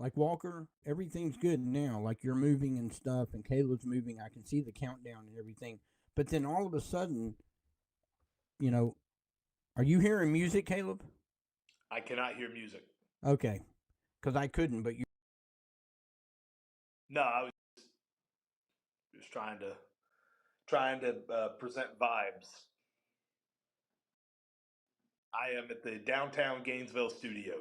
Like Walker, everything's good now. Like you're moving and stuff, and Caleb's moving. I can see the countdown and everything. But then all of a sudden, you know, are you hearing music, Caleb? I cannot hear music. Okay, because I couldn't, but you. No, I was just trying to present vibes. I am at the downtown Gainesville studio.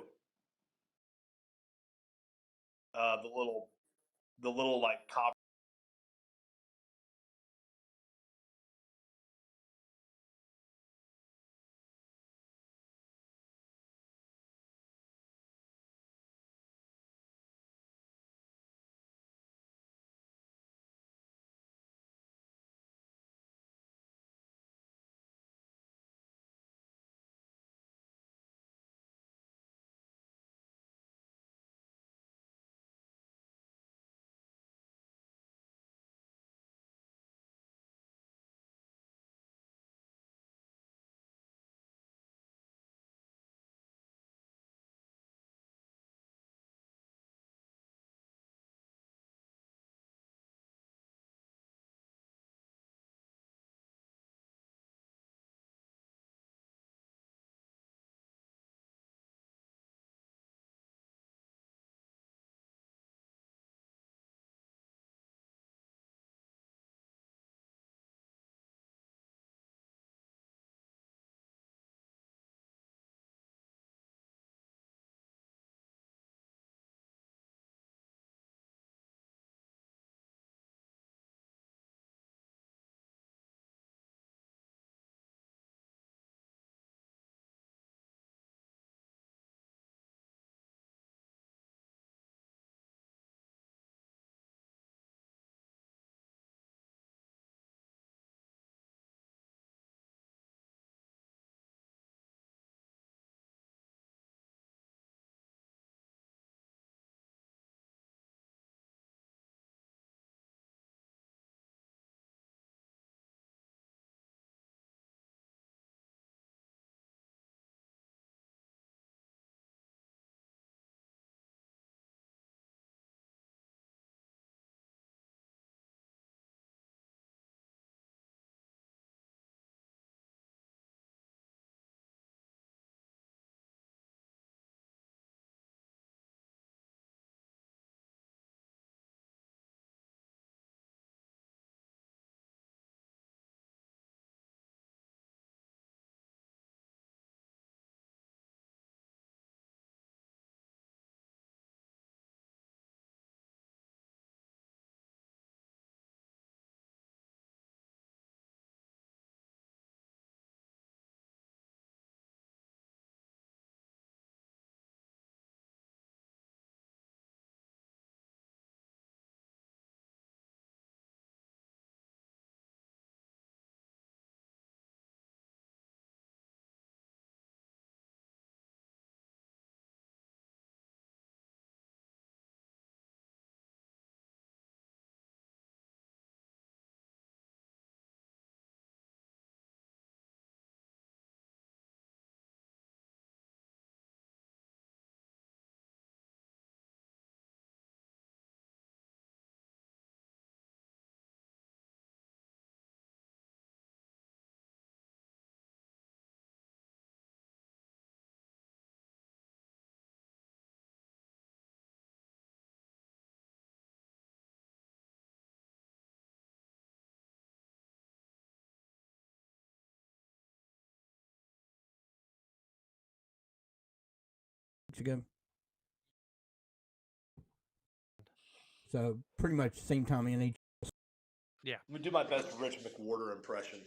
The little like cop. Ago. So pretty much same time in each. Yeah. I'm gonna do my best Rich McWhorter impression.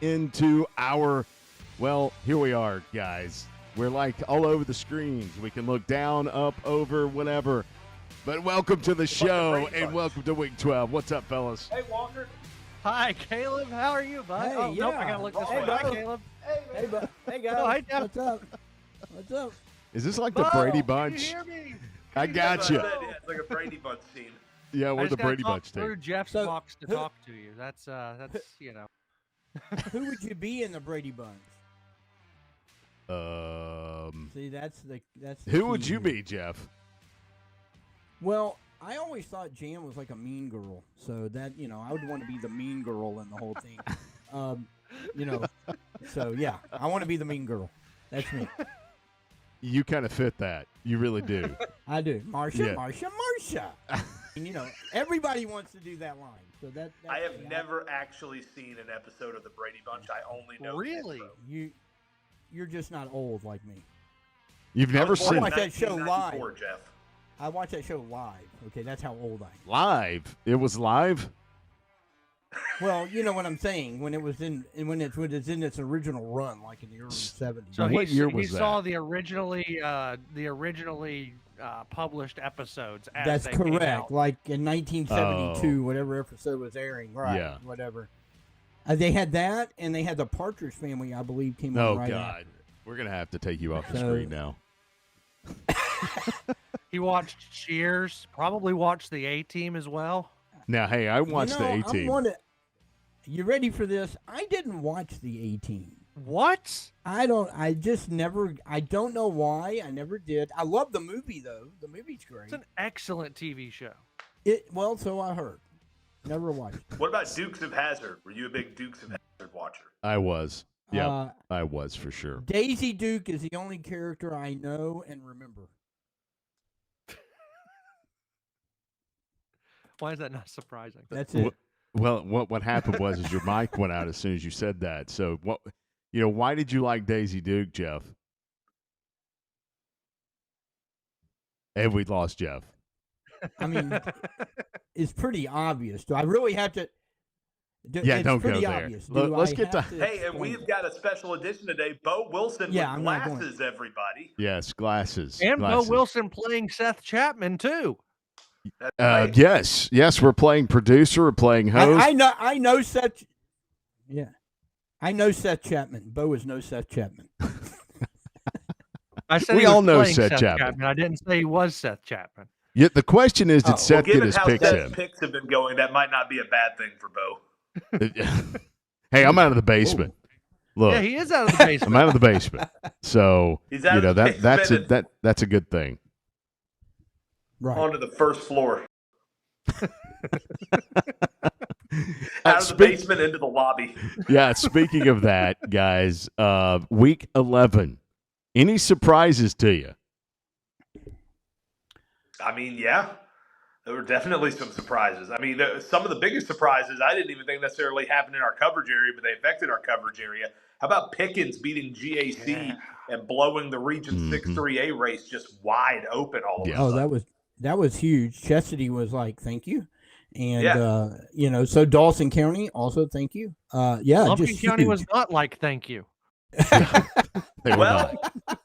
Into our Well, here we are, guys. We're like all over the screens. We can look down, up, over, whatever. But welcome to the show and welcome to Week 12. What's up, fellas? Hey, Walker. Hi, Caleb. How are you, bud? Hey, Nope, I yeah. gotta look this Hey, way. bud. Hi, Caleb. Hey, hey guys. Oh, hey, Jeff. What's up? What's up? Is this like the Bo, Brady can Bunch? you hear me? I got you. Yeah, it's like a Brady Bunch scene. Yeah, I we're just the gotta Brady talk Bunch through team. Jeff's So, box to who- talk to you. That's you know. Who would you be in the Brady Bunch? See, that's the Who would key you here. be, Jeff? Well, I always thought Jan was like a mean girl, so that I would want to be the mean girl in the whole thing. So yeah, I want to be the mean girl. That's me. You kind of fit that. You really do. I do. Marsha, Yeah. Marsha. And, everybody wants to do that line. So that's I have me. never actually seen an episode of the Brady Bunch. I only know Really? the intro. You're just not old like me. You've I never was born seen in Watch that show 1994, live. Jeff. I watch that show live. Okay, that's how old I am. live. It was live? Well, you know what I'm saying. When it's in its original run, like in the early '70s. So What year he was that? saw the originally published episodes. As That's they came correct. out. Like in 1972, Oh. whatever episode was airing, right? Yeah. Whatever. They had that, and they had the Partridge Family, I believe, came on Oh, right God. after. We're going to have to take you off the So- screen now. He watched Cheers. Probably watched the A-Team as well. Now, hey, I watched the A-Team. You ready for this? I didn't watch the A-Team. What? I just never. I don't know why. I never did. I love the movie though. The movie's great. It's an excellent TV show. Well, so I heard. Never watched. What about Dukes of Hazzard? Were you a big Dukes of Hazzard watcher? I was. Yeah, Uh, I was for sure. Daisy Duke is the only character I know and remember. Why is that not surprising? That's it. Well, what happened was is your mic went out as soon as you said that. So why did you like Daisy Duke, Jeff? And we lost Jeff. I mean, it's pretty obvious. Do I really have to? Yeah, it's don't go pretty there. obvious. Let's Do I get to- have Hey, and explain we've it? got a special edition today. Bo Wilson Yeah, with I'm not going. glasses, everybody. Yes, glasses. And glasses. Bo Wilson playing Seth Chapman too. That's right. Yes, we're playing producer, we're playing host. I know Seth. Yeah, I know Seth Chapman. Bo is no Seth Chapman. I said We he was all know playing Seth Chapman. I didn't say he was Seth Chapman. Yeah, the question is, did Well, Seth get Given his how picks Seth's in? picks have been going, that might not be a bad thing for Bo. Hey, I'm out of the basement. Look, Yeah, he is out of the basement. I'm out of the basement. So He's out of the that's a good thing. Right. Onto the first floor. Uh, Out of the speak- basement into the lobby. Yeah, speaking of that, guys, week 11. Any surprises to you? I mean, yeah, there were definitely some surprises. I mean, some of the biggest surprises I didn't even think necessarily happened in our coverage area, but they affected our coverage area. How about Pickens beating GAC and blowing the Region 6-3A race just wide open all of Yeah. a Oh, sudden? that was huge. Chastity was like, "Thank you," and Yeah. so Dawson County also thank you. Yeah, Lumpkin just County huge. was not like thank you. They were Well, not.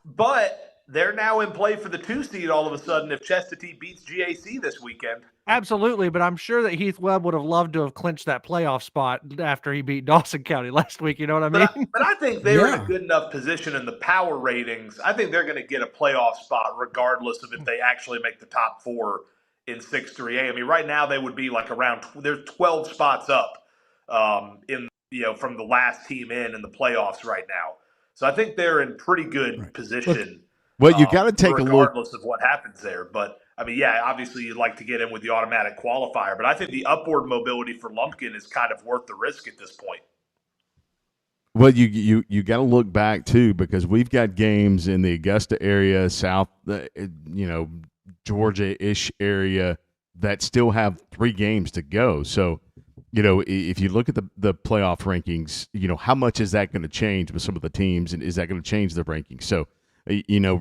but they're now in play for the 2 seed all of a sudden if Chestatee beats GAC this weekend. Absolutely, but I'm sure that Heath Webb would have loved to have clinched that playoff spot after he beat Dawson County last week. You know what I mean? But I think they were in Yeah. a good enough position in the power ratings. I think they're going to get a playoff spot regardless of if they actually make the top 4 in 6-3A. I mean, right now they would be like they're 12 spots up from the last team in the playoffs right now. So I think they're in pretty good position. Well, you got to take a look. regardless of what happens there. But I mean, yeah, obviously you'd like to get in with the automatic qualifier, but I think the upward mobility for Lumpkin is kind of worth the risk at this point. Well, you got to look back too, because we've got games in the Augusta area, South, Georgia-ish area that still have 3 games to go. So, if you look at the playoff rankings, how much is that going to change with some of the teams, and is that going to change the rankings? So,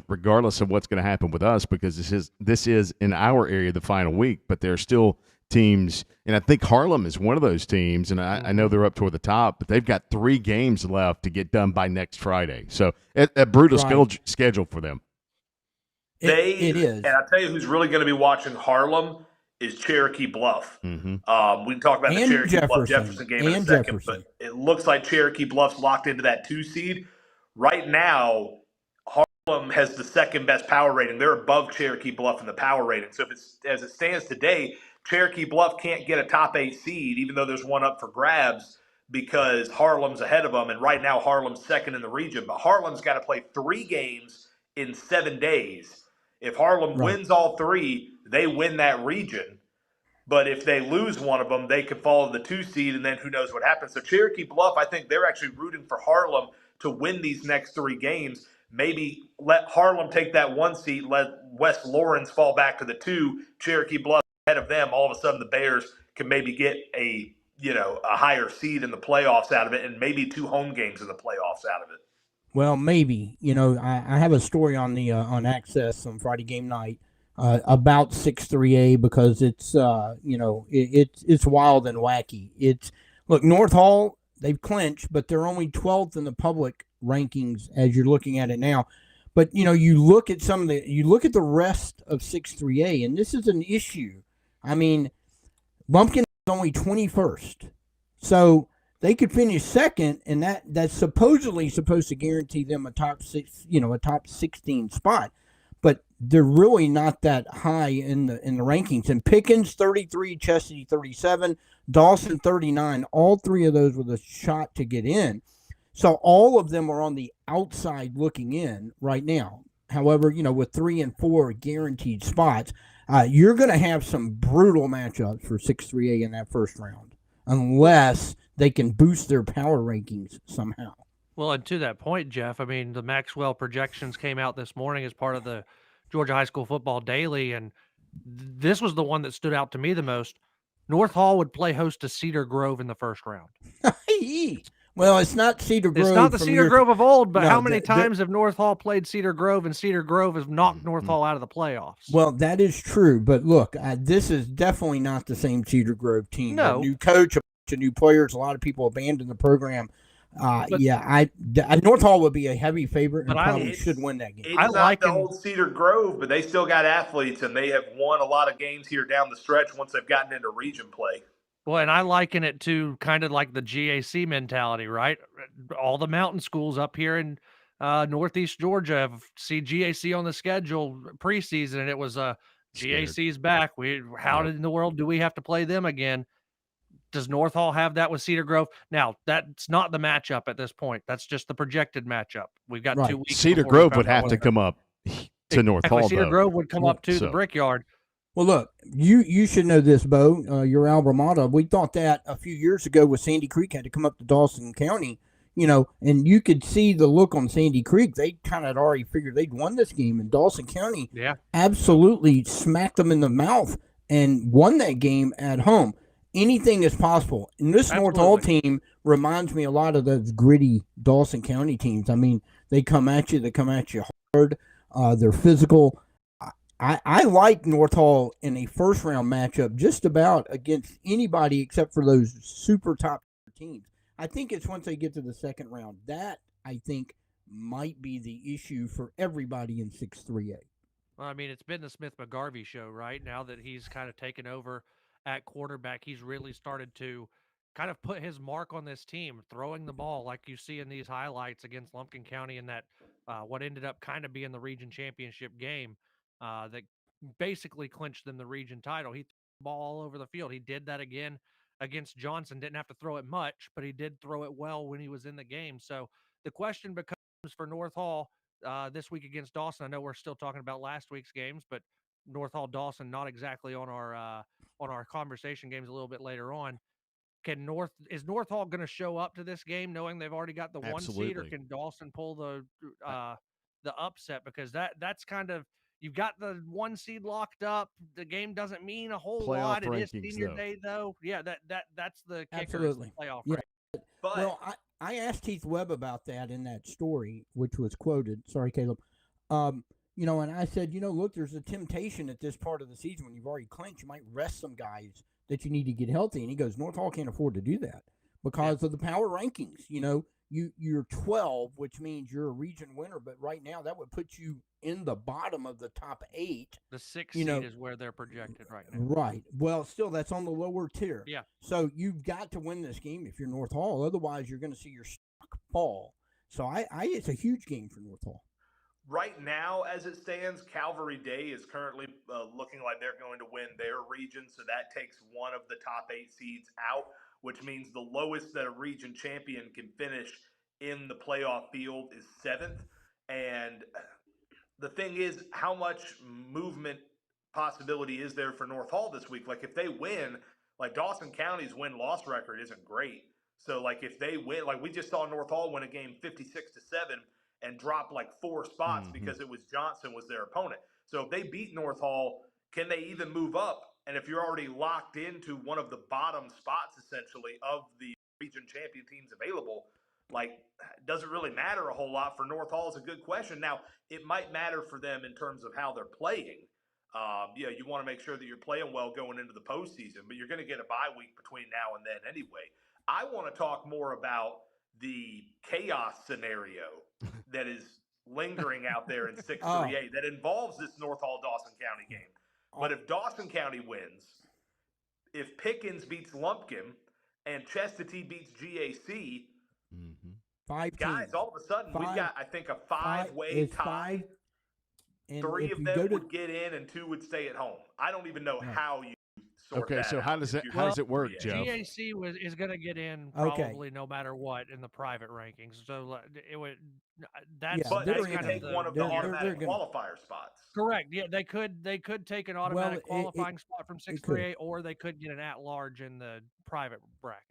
regardless of what's going to happen with us, because this is in our area the final week, but there are still teams, and I think Harlem is one of those teams, and I know they're up toward the top, but they've got 3 games left to get done by next Friday. So a brutal schedule for them. It is. And I'll tell you who's really going to be watching Harlem is Cherokee Bluff. Mm-hmm. We can talk about the Cherokee Bluff Jefferson game in a second, but it looks like Cherokee Bluff's locked into that 2 seed. Right now, Harlem has the second best power rating. They're above Cherokee Bluff in the power rating. So as it stands today, Cherokee Bluff can't get a top 8 seed, even though there's one up for grabs, because Harlem's ahead of them. And right now, Harlem's second in the region. But Harlem's got to play 3 games in 7 days. If Harlem wins all 3, they win that region. But if they lose one of them, they could fall to the 2 seed, and then who knows what happens. So Cherokee Bluff, I think they're actually rooting for Harlem to win these next 3 games. Maybe let Harlem take that 1 seed, let West Lawrence fall back to the 2, Cherokee Bluff ahead of them. All of a sudden the Bears can maybe get a higher seed in the playoffs out of it, and maybe 2 home games in the playoffs out of it. Well, maybe. I have a story on the on Access on Friday game night about 6-3A because it's it's wild and wacky. Look, North Hall, they've clinched, but they're only 12th in the public rankings as you're looking at it now. But you look at the rest of 6-3A, and this is an issue. I mean, Lumpkin is only 21st, so they could finish second, and that's supposedly supposed to guarantee them a top 16 spot. But they're really not that high in the rankings. And Pickens 33, Chastity 37, Dawson 39. All 3 of those with a shot to get in. So all of them are on the outside looking in right now. However, with 3 and 4 guaranteed spots, you're going to have some brutal matchups for 6-3A in that first round, unless they can boost their power rankings somehow. Well, and to that point, Jeff, I mean, the Maxwell projections came out this morning as part of the Georgia High School Football Daily, and this was the one that stood out to me the most. North Hall would play host to Cedar Grove in the first round. Well, it's not Cedar Grove. It's not the Cedar Grove of old, but how many times have North Hall played Cedar Grove, and Cedar Grove has knocked North Hall out of the playoffs? Well, that is true, but look, this is definitely not the same Cedar Grove team. No. A new coach, a bunch of new players, a lot of people abandoned the program. North Hall would be a heavy favorite and probably should win that game. It's not the old Cedar Grove, but they still got athletes, and they have won a lot of games here down the stretch once they've gotten into region play. Well, and I liken it to kind of like the GAC mentality, right? All the mountain schools up here in Northeast Georgia have seen GAC on the schedule preseason, and it was GAC's back. How in the world do we have to play them again? Does North Hall have that with Cedar Grove? Now, that's not the matchup at this point. That's just the projected matchup. We've got 2 weeks. Cedar Grove would have to come up to North Hall. Cedar Grove would come up to the Brickyard. Well, look, you should know this, Bo. Your alma mater. We thought that a few years ago with Sandy Creek had to come up to Dawson County, and you could see the look on Sandy Creek. They kind of already figured they'd won this game, and Dawson County absolutely smacked them in the mouth and won that game at home. Anything is possible. And this North Hall team reminds me a lot of those gritty Dawson County teams. I mean, they come at you hard. They're physical. I like North Hall in a first-round matchup just about against anybody except for those super top teams. I think it's once they get to the second round. That, I think, might be the issue for everybody in 6-3A. Well, I mean, it's been the Smith-McGarvey show, right? Now that he's kind of taken over at quarterback, he's really started to kind of put his mark on this team, throwing the ball like you see in these highlights against Lumpkin County in that what ended up kind of being the region championship game that basically clinched them the region title. He threw the ball all over the field. He did that again against Johnson. Didn't have to throw it much, but he did throw it well when he was in the game. So the question becomes for North Hall this week against Dawson. I know we're still talking about last week's games, but North Hall Dawson not exactly on our conversation games a little bit later on. Is North Hall going to show up to this game knowing they've already got the 1 seed, or can Dawson pull the upset? Because that's kind of, you've got the 1 seed locked up. The game doesn't mean a whole lot. It is senior day though. Yeah, that's the kicker. Absolutely. Playoff. Yeah. Right? But well, I asked Heath Webb about that in that story, which was quoted. Sorry, Caleb. And I said, look, there's a temptation at this part of the season when you've already clinched. You might rest some guys that you need to get healthy. And he goes, North Hall can't afford to do that because of the power rankings. You're 12, which means you're a region winner, but right now that would put you in the bottom of the top 8. The 6th seed is where they're projected right now. Right. Well, still, that's on the lower tier. Yeah. So you've got to win this game if you're North Hall. Otherwise, you're going to see your stock fall. So it's a huge game for North Hall. Right now, as it stands, Calvary Day is currently looking like they're going to win their region, so that takes one of the top 8 seeds out, which means the lowest that a region champion can finish in the playoff field is 7th. And the thing is, how much movement possibility is there for North Hall this week? Like, if they win, like Dawson County's win-loss record isn't great. So, like, if they win, like we just saw North Hall win a game 56-7 and drop like 4 spots because it was Johnson was their opponent. So if they beat North Hall, can they even move up? And if you're already locked into one of the bottom spots, essentially, of the region champion teams available, like, does it really matter a whole lot for North Hall is a good question. Now, it might matter for them in terms of how they're playing. You want to make sure that you're playing well going into the postseason, but you're going to get a bye week between now and then anyway. I want to talk more about the chaos scenario that is lingering out there in 6-3A that involves this North Hall Dawson County game. But if Dawson County wins, if Pickens beats Lumpkin and Chestatee beats GAC, 5 guys, teams. all of a sudden we've got, I think, a 5-way tie. 5, 3 of them would get in and 2 would stay at home. I don't even know how you sort that so out how does it work, Jeff? GAC is going to get in probably no matter what in the private rankings. So it would that's but they that's can kind take of one of the automatic qualifier spots. Correct. Yeah, they could take an automatic qualifying spot from 6-3A, or they could get an at-large in the private bracket.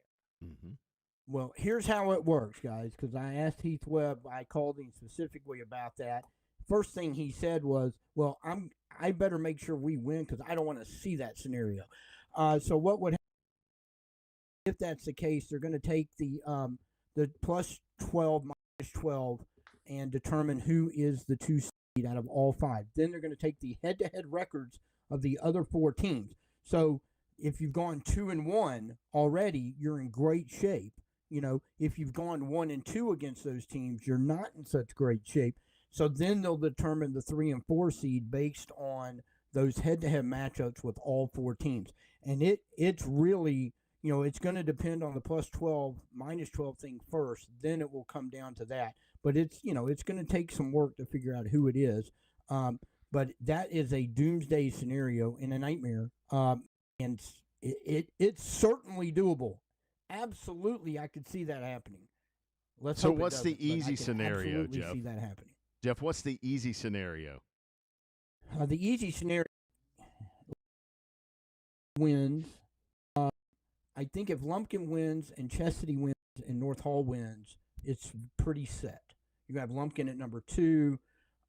Well, here's how it works, guys, because I asked Heath Webb, I called him specifically about that. First thing he said was, well, I better make sure we win because I don't want to see that scenario. So what would happen if that's the case? They're going to take the plus 12, minus 12, and determine who is the 2 seed out of all 5. Then they're going to take the head-to-head records of the other 4 teams. So if you've gone 2-1 already, you're in great shape. If you've gone 1-2 against those teams, you're not in such great shape. So then they'll determine the 3 and 4 seed based on those head-to-head matchups with all 4 teams. And it's really, it's going to depend on the plus 12, minus 12 thing first. Then it will come down to that. But it's going to take some work to figure out who it is. But that is a doomsday scenario and a nightmare. And it's certainly doable. Absolutely, I could see that happening. So what's the easy scenario, absolutely Jeff? See that happening. Jeff, what's the easy scenario? The easy scenario wins. I think if Lumpkin wins and Chestatee wins and North Hall wins, it's pretty set. You have Lumpkin at number 2,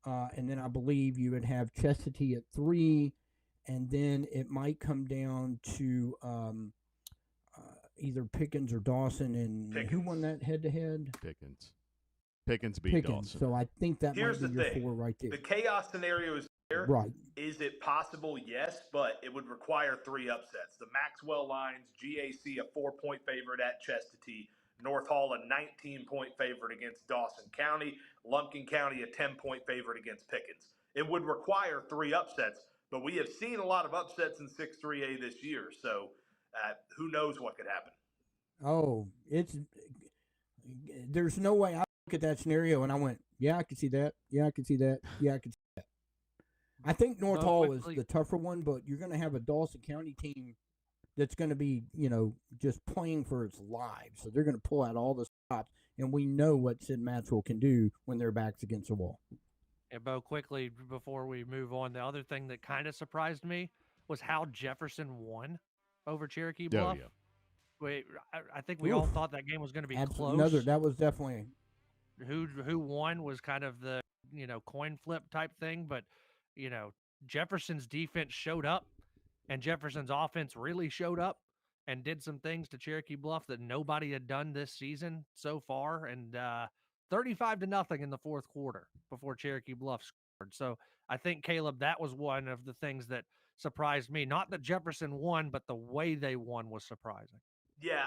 and then I believe you would have Chestatee at 3, and then it might come down to either Pickens or Dawson. And who won that head-to-head? Pickens beat Dawson. So I think that Here's might be the your thing. 4 right there. The chaos scenario is there. Right. Is it possible? Yes, but it would require 3 upsets. The Maxwell lines, GAC a 4-point favorite at Chestatee, North Hall a 19-point favorite against Dawson County, Lumpkin County a 10-point favorite against Pickens. It would require 3 upsets, but we have seen a lot of upsets in 6-3A this year, so who knows what could happen. Oh, there's no way I look at that scenario and I went, yeah, I can see that. Yeah, I can see that. Yeah, I can see that. I think North Hall is the tougher one, but you're going to have a Dawson County team that's going to be, just playing for its lives. So they're going to pull out all the stops, and we know what Sid Maxwell can do when their back's against the wall. Yeah, Bo, quickly before we move on, the other thing that kind of surprised me was how Jefferson won over Cherokee Bluff. Oh, yeah. I think we all thought that game was going to be close. That was definitely who won was kind of the coin flip type thing, but Jefferson's defense showed up, and Jefferson's offense really showed up and did some things to Cherokee Bluff that nobody had done this season so far, and 35-0 in the 4th quarter before Cherokee Bluff scored. So I think, Caleb, that was one of the things that surprised me. Not that Jefferson won, but the way they won was surprising. Yeah,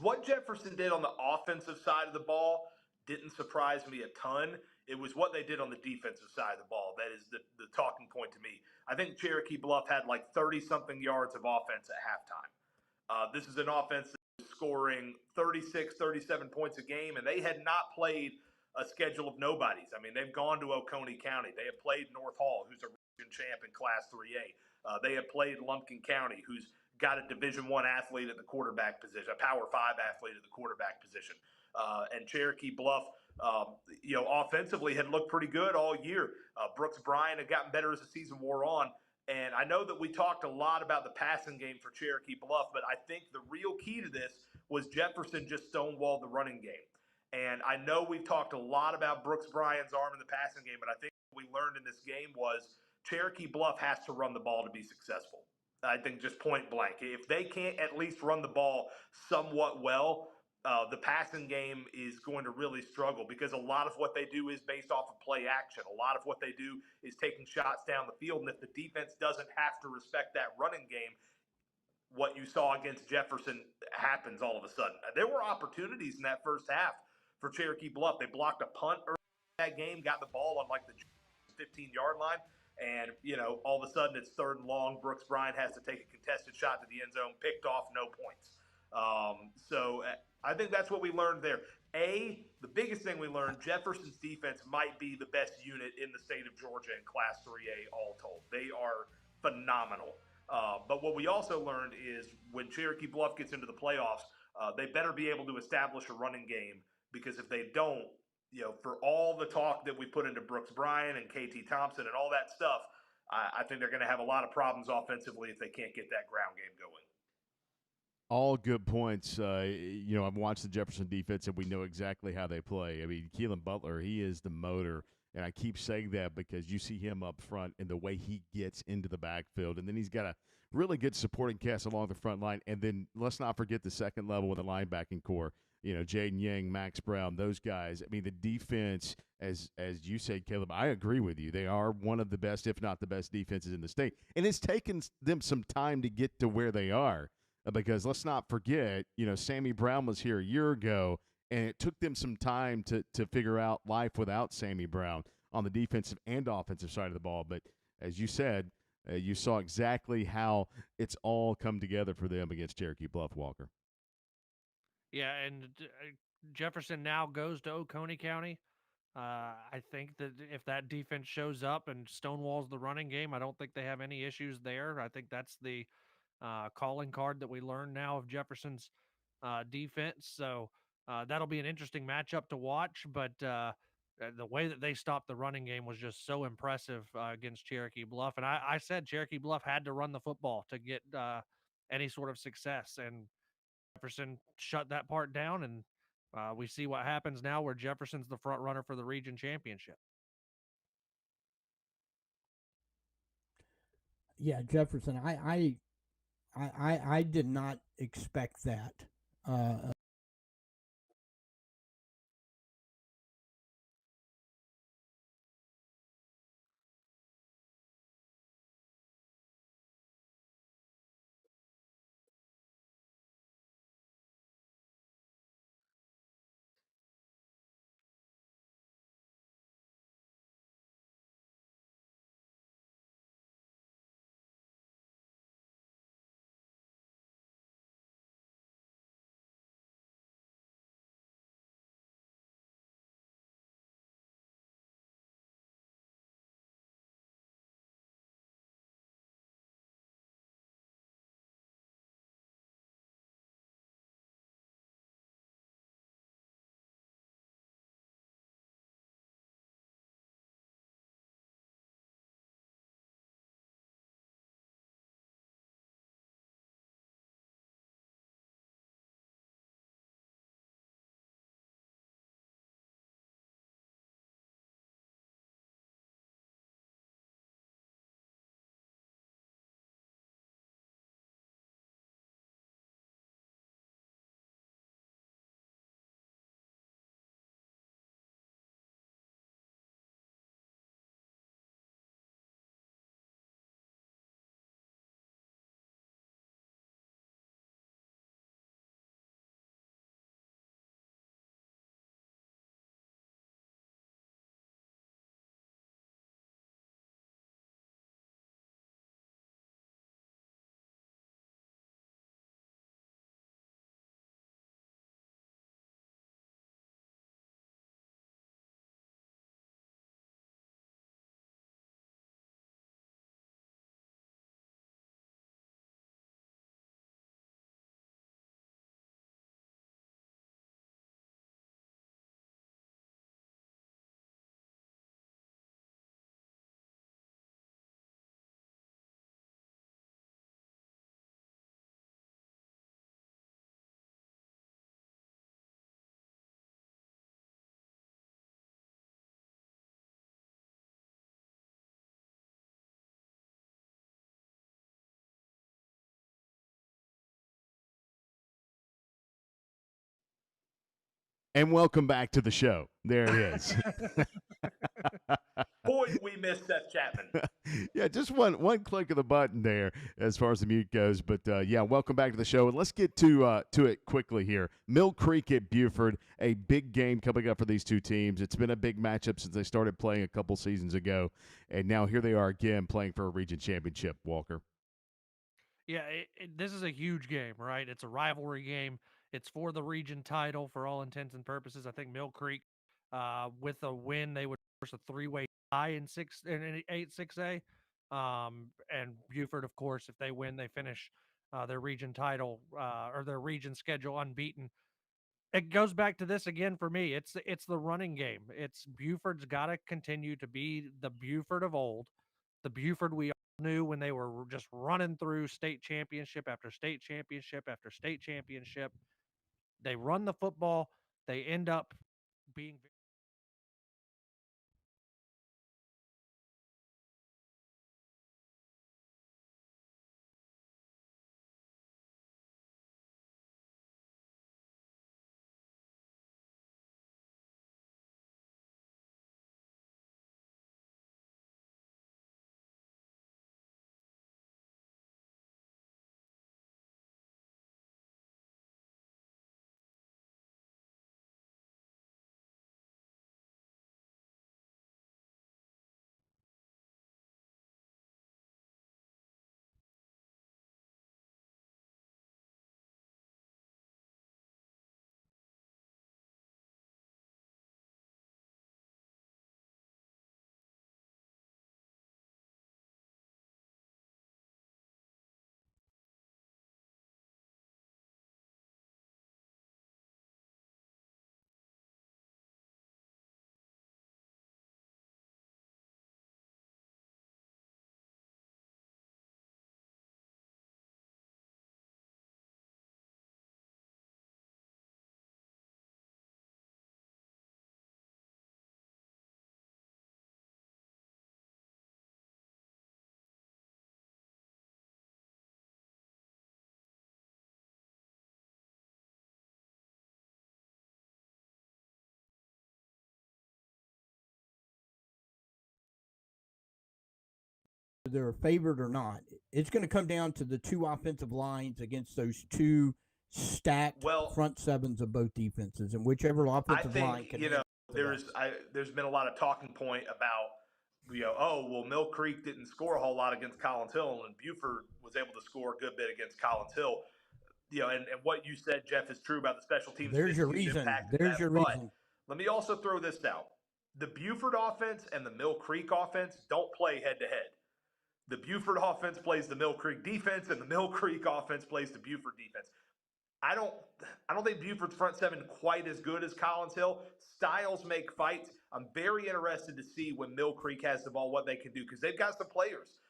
what Jefferson did on the offensive side of the ball didn't surprise me a ton. It was what they did on the defensive side of the ball that is the talking point to me. I think Cherokee Bluff had like 30-something yards of offense at halftime. This is an offense that was scoring 36, 37 points a game, and they had not played a schedule of nobodies. I mean, they've gone to Oconee County. They have played North Hall, who's a region champ in Class 3A. They have played Lumpkin County, who's got a Division I athlete at the quarterback position, a Power 5 athlete at the quarterback position. And Cherokee Bluff, offensively had looked pretty good all year. Brooks Bryan had gotten better as the season wore on. And I know that we talked a lot about the passing game for Cherokee Bluff, but I think the real key to this was Jefferson just stonewalled the running game. And I know we've talked a lot about Brooks Bryan's arm in the passing game, but I think what we learned in this game was Cherokee Bluff has to run the ball to be successful. I think just point blank. If they can't at least run the ball somewhat well, the passing game is going to really struggle because a lot of what they do is based off of play action. A lot of what they do is taking shots down the field. And if the defense doesn't have to respect that running game, what you saw against Jefferson happens all of a sudden. There were opportunities in that first half for Cherokee Bluff. They blocked a punt early in that game, got the ball on like the 15-yard line. And, all of a sudden it's 3rd and long. Brooks Bryan has to take a contested shot to the end zone, picked off, no points. So I think that's what we learned there. The biggest thing we learned, Jefferson's defense might be the best unit in the state of Georgia in Class 3A all told. They are phenomenal. But what we also learned is when Cherokee Bluff gets into the playoffs, they better be able to establish a running game, because if they don't, for all the talk that we put into Brooks Bryan and KT Thompson and all that stuff, I think they're going to have a lot of problems offensively if they can't get that ground game going. All good points. I've watched the Jefferson defense, and we know exactly how they play. I mean, Keelan Butler, he is the motor, and I keep saying that because you see him up front and the way he gets into the backfield, and then he's got a really good supporting cast along the front line, and then let's not forget the second level with the linebacking core. Jaden Yang, Max Brown, those guys. I mean, the defense, as you said, Caleb, I agree with you. They are one of the best, if not the best, defenses in the state. And it's taken them some time to get to where they are, because let's not forget, Sammy Brown was here a year ago, and it took them some time to figure out life without Sammy Brown on the defensive and offensive side of the ball. But as you said, you saw exactly how it's all come together for them against Cherokee Bluff, Walker. Yeah, and Jefferson now goes to Oconee County. I think that if that defense shows up and stonewalls the running game, I don't think they have any issues there. I think that's the calling card that we learn now of Jefferson's defense. So that'll be an interesting matchup to watch. But the way that they stopped the running game was just so impressive against Cherokee Bluff. And I said Cherokee Bluff had to run the football to get any sort of success. And Jefferson shut that part down, and we see what happens now where Jefferson's the front runner for the region championship. Yeah, Jefferson. I did not expect that. And welcome back to the show. There it is. Boy, we miss Seth Chapman. Yeah, just one click of the button there as far as the mute goes. But, yeah, welcome back to the show. And let's get to it quickly here. Mill Creek at Buford, a big game coming up for these two teams. It's been a big matchup since they started playing a couple seasons ago. And now here they are again playing for a region championship, Walker. Yeah, this is a huge game, right? It's a rivalry game. It's for the region title for all intents and purposes. I think Mill Creek, with a win, they would force a three-way tie in 8-6A. And Buford, of course, if they win, they finish their region title or their region schedule unbeaten. It goes back to this again for me. It's the running game. It's Buford's got to continue to be the Buford of old, the Buford we all knew when they were just running through state championship after state championship after state championship. They run the football. They end up being. They're favored or not. It's going to come down to the two offensive lines against those two stacked front sevens of both defenses, and whichever offensive line can. There's been a lot of talking point about Mill Creek didn't score a whole lot against Collins Hill, and Buford was able to score a good bit against Collins Hill. And what you said, Jeff, is true about the special teams. There's your reason. Reason. Let me also throw this out. The Buford offense and the Mill Creek offense don't play head to head. The Buford offense plays the Mill Creek defense, and the Mill Creek offense plays the Buford defense. I don't think Buford's front seven quite as good as Collins Hill. Styles make fights. I'm very interested to see when Mill Creek has the ball, what they can do, because they've got some players.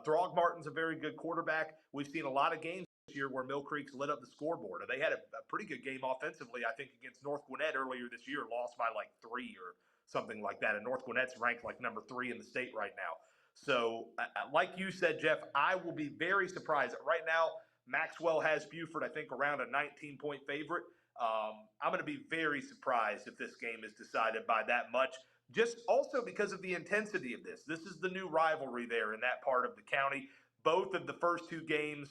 Throgmartin's a very good quarterback. We've seen a lot of games this year where Mill Creek's lit up the scoreboard. They had a pretty good game offensively, I think, against North Gwinnett earlier this year, lost by like 3 or something like that. And North Gwinnett's ranked like number 3 in the state right now. So, like you said, Jeff, I will be very surprised. Right now, Maxwell has Buford, I think, around a 19-point favorite. I'm going to be very surprised if this game is decided by that much, just also because of the intensity of this. This is the new rivalry there in that part of the county. Both of the first two games,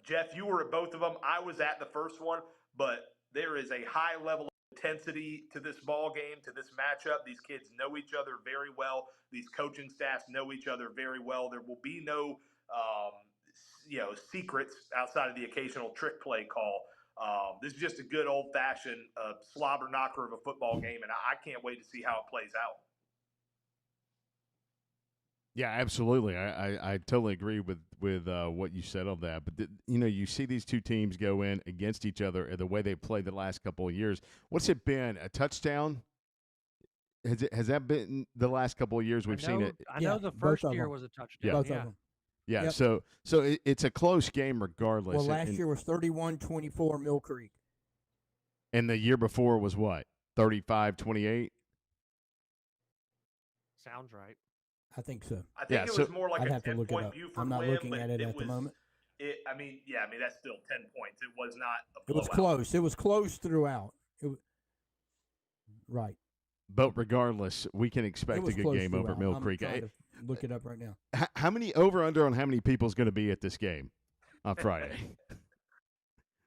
Jeff, you were at both of them. I was at the first one, but there is a high level of intensity to this ball game, to this matchup. These kids know each other very well. These coaching staffs know each other very well. There will be no secrets outside of the occasional trick play call. This is just a good old-fashioned slobber knocker of a football game, and I can't wait to see how it plays out. Yeah, absolutely. I totally agree with what you said on that. But you see these two teams go in against each other and the way they played the last couple of years. What's it been? A touchdown? Has that been the last couple of years we've seen it? I know the first year was a touchdown. Both of them. Yeah, yep. So it's a close game regardless. Well, last year was 31-24 Mill Creek. And the year before was what? 35-28? Sounds right. I think so. I think it was more like I'd a have to look it 10-point up. Buford I'm not win, looking at it at the moment. That's still 10 points. It was not a blowout. It was close. It was close throughout. Right. But regardless, we can It expect a was good close game over at throughout. Mill I'm Creek. trying to look it up right now. How many over/under on how many people is going to be at this game on Friday? Get there early.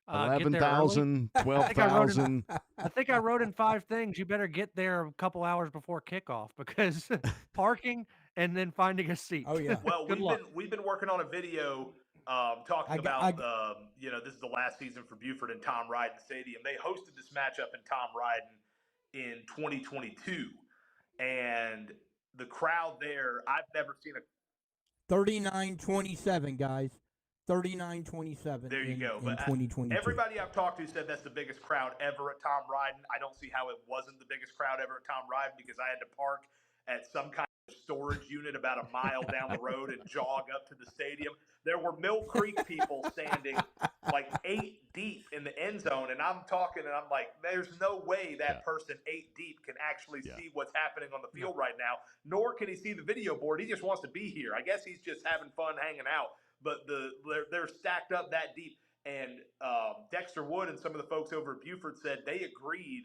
11,000, 12,000. I think I wrote in 5 things. You better get there a couple hours before kickoff because parking and then finding a seat. Oh, yeah. Well, Good luck. we've been working on a video talking about this is the last season for Buford and Tom Ryden Stadium. They hosted this matchup in Tom Ryden in 2022, and the crowd there, I've never seen a 39-27, guys. 39-27 there you go. in But 2022. everybody I've talked to said that's the biggest crowd ever at Tom Ryden. I don't see how it wasn't the biggest crowd ever at Tom Ryden because I had to park at some kind of storage unit about a mile down the road and jog up to the stadium. There were Mill Creek people standing like 8 deep in the end zone, and I'm talking and I'm like, there's no way that person 8 deep can actually see what's happening on the field right now, nor can he see the video board. He just wants to be here. I guess he's just having fun hanging out. But they're stacked up that deep. And Dexter Wood and some of the folks over at Buford said they agreed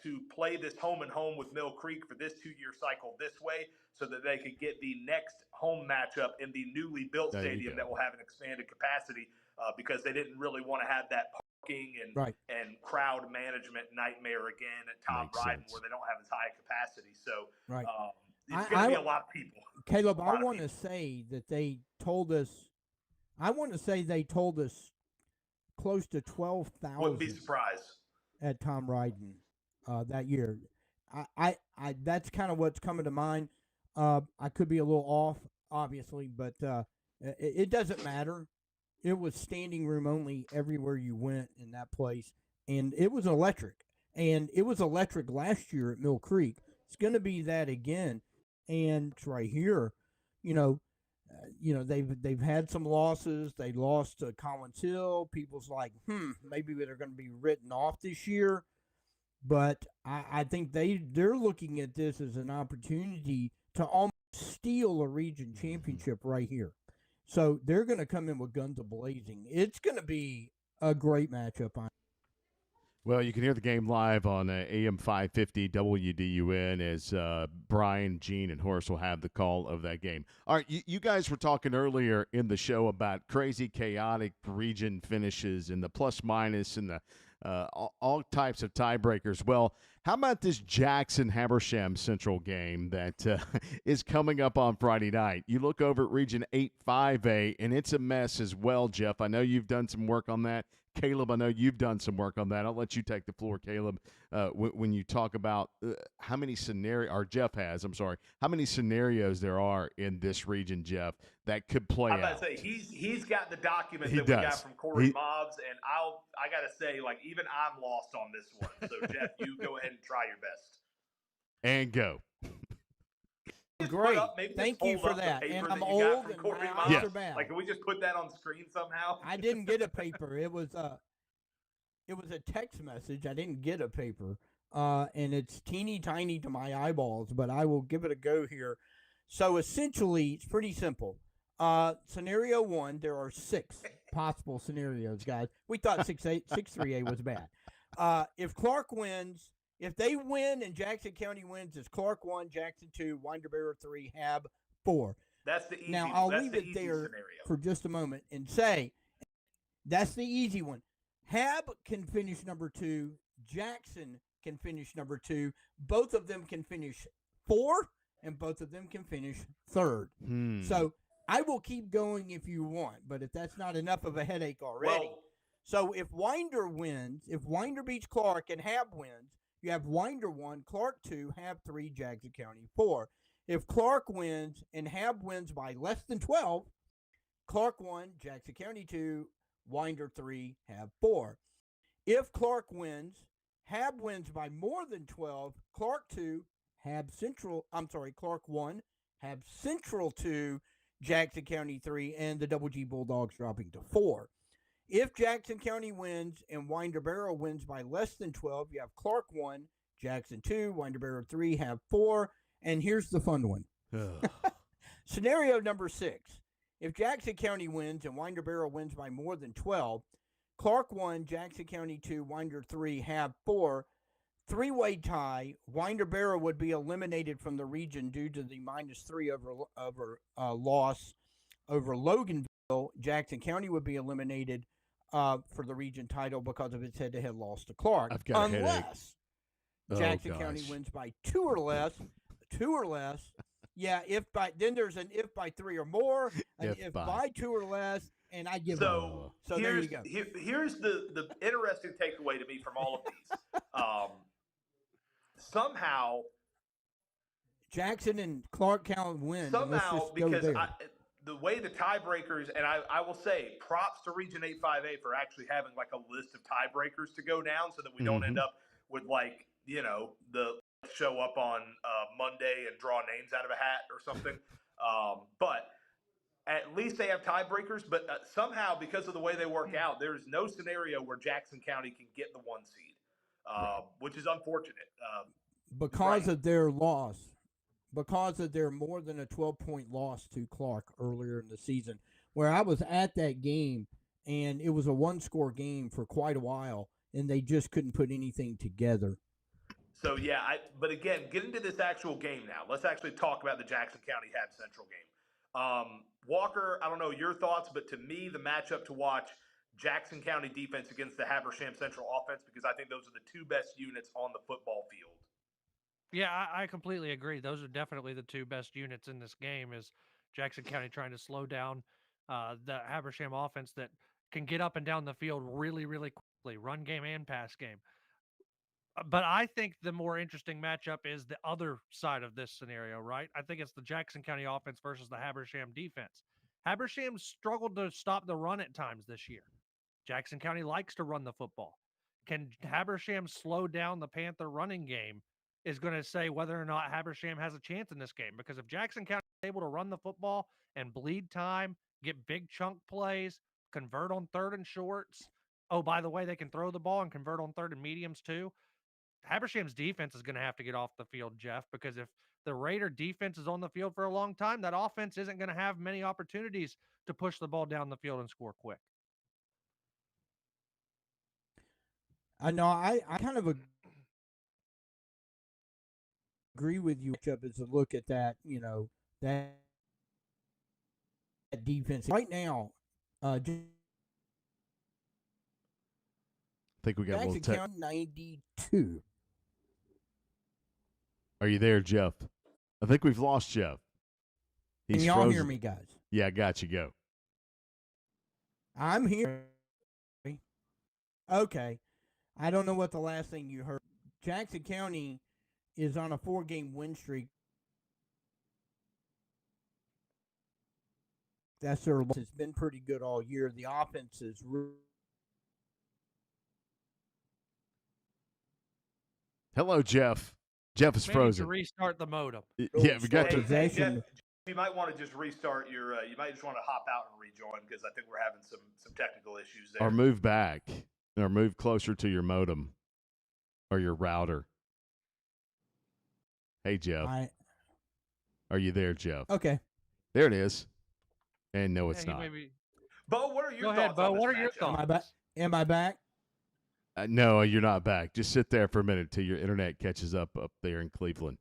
to play this home and home with Mill Creek for this 2-year cycle this way so that they could get the next home matchup in the newly built stadium that will have an expanded capacity because they didn't really want to have that parking and crowd management nightmare again at Tom Ryden where they don't have as high a capacity. So it's going to be a lot of people. Caleb, I want to say that they told us close to 12,000. Wouldn't be surprised. At Tom Ryden that year. I that's kind of what's coming to mind. I could be a little off, obviously, but it doesn't matter. It was standing room only everywhere you went in that place, and it was electric. And it was electric last year at Mill Creek. It's going to be that again. And it's right here, they've had some losses. They lost to Collins Hill. People's like, maybe they're going to be written off this year. But I think they're looking at this as an opportunity to almost steal a region championship right here. So they're going to come in with guns a-blazing. It's going to be a great matchup. Well, you can hear the game live on AM 550 WDUN as Brian, Gene, and Horace will have the call of that game. All right, you guys were talking earlier in the show about crazy, chaotic region finishes and the plus-minus and the all types of tiebreakers. Well, how about this Jackson-Habersham Central game that is coming up on Friday night? You look over at Region 8-5A, and it's a mess as well, Jeff. I know you've done some work on that. Caleb, I know you've done some work on that. I'll let you take the floor, Caleb, when you talk about how many scenarios, or Jeff has, how many scenarios there are in this region, Jeff, that could play out. I'm about to say, he's got the document that we got from Corey Mobbs, and I got to say, like, even I'm lost on this one. So, Jeff, you go ahead and try your best. And go. Great. Thank you for that. And I'm old and my eyes are bad. Like, can we just put that on screen somehow? I didn't get a paper. It was a text message. I didn't get a paper. And it's teeny tiny to my eyeballs, but I will give it a go here. So essentially, it's pretty simple. Scenario 1, there are 6 possible scenarios, guys. We thought 6-3A was bad. If Clark wins, if they win and Jackson County wins, it's Clark 1, Jackson 2, Winder-Barrow 3, Hab 4. That's the easy. Now, I'll leave it there for just a moment and say that's the easy one. Hab can finish number 2. Jackson can finish number 2. Both of them can finish 4, and both of them can finish 3rd. So I will keep going if you want, but if that's not enough of a headache already. So if Winder wins, if Winder beats Clark and Hab wins, you have Winder 1, Clark 2, Hab 3, Jackson County 4. If Clark wins and Hab wins by less than 12, Clark 1, Jackson County 2, Winder 3, Hab 4. If Clark wins, Hab wins by more than 12, Clark 2, Clark 1, Hab Central 2, Jackson County 3, and the Double G Bulldogs dropping to 4. If Jackson County wins and Winder-Barrow wins by less than 12, you have Clark 1, Jackson 2, Winder-Barrow 3, Hab 4, and here's the fun one. Scenario number 6. If Jackson County wins and Winder-Barrow wins by more than 12, Clark 1, Jackson County 2, Winder 3, Hab 4, three-way tie. Winder-Barrow would be eliminated from the region due to the -3 over loss over Loganville. Jackson County would be eliminated for the region title because of its head-to-head loss to Clark. I've got a headache. Unless Jackson County wins by two or less. Yeah, then there's an if by 3 or more, an if by 2 or less, and I give up. So there you go. Here's the interesting takeaway to me from all of these. Somehow Jackson and Clark County win. Somehow, because the way the tiebreakers, and I will say props to Region 8-5A for actually having like a list of tiebreakers to go down so that we don't end up with like, the show up on Monday and draw names out of a hat or something. But at least they have tiebreakers. But somehow, because of the way they work out, there's no scenario where Jackson County can get the 1 seed, which is unfortunate. Because of their loss. Because of their more than a 12-point loss to Clark earlier in the season, where I was at that game, and it was a one-score game for quite a while, and they just couldn't put anything together. So, yeah, but again, get into this actual game now. Let's actually talk about the Jackson County Hab Central game. Walker, I don't know your thoughts, but to me, the matchup to watch, Jackson County defense against the Habersham Central offense, because I think those are the two best units on the football field. Yeah, I completely agree. Those are definitely the two best units in this game, is Jackson County trying to slow down the Habersham offense that can get up and down the field really, really quickly, run game and pass game. But I think the more interesting matchup is the other side of this scenario, right? I think it's the Jackson County offense versus the Habersham defense. Habersham struggled to stop the run at times this year. Jackson County likes to run the football. Can Habersham slow down the Panther running game is going to say whether or not Habersham has a chance in this game. Because if Jackson County is able to run the football and bleed time, get big chunk plays, convert on 3rd and shorts, oh, by the way, they can throw the ball and convert on 3rd and mediums too. Habersham's defense is going to have to get off the field, Jeff, because if the Raider defense is on the field for a long time, that offense isn't going to have many opportunities to push the ball down the field and score quick. I know. I kind of agree with you, Chubb, is to look at that, that defense. Right now, I think we got a little Jackson County 92. Are you there, Jeff? I think we've lost Jeff. Can y'all hear me, guys? Yeah, I got you. Go. I'm here. Okay. I don't know what the last thing you heard. Jackson County is on a 4-game win streak. That's their loss. It's been pretty good all year. The offense is Hello, Jeff. Jeff is frozen. To restart the modem. Yeah, we got to. Hey, Jeff, you might want to just restart your. You might just want to hop out and rejoin because I think we're having some technical issues there. Or move back, or move closer to your modem, or your router. Hey, Jeff. Are you there, Jeff? Okay. There it is. And no, it's not. Bo, what are your thoughts? Go ahead, Bo. What are your matchup? thoughts? Am I back? No, you're not back. Just sit there for a minute till your internet catches up there in Cleveland.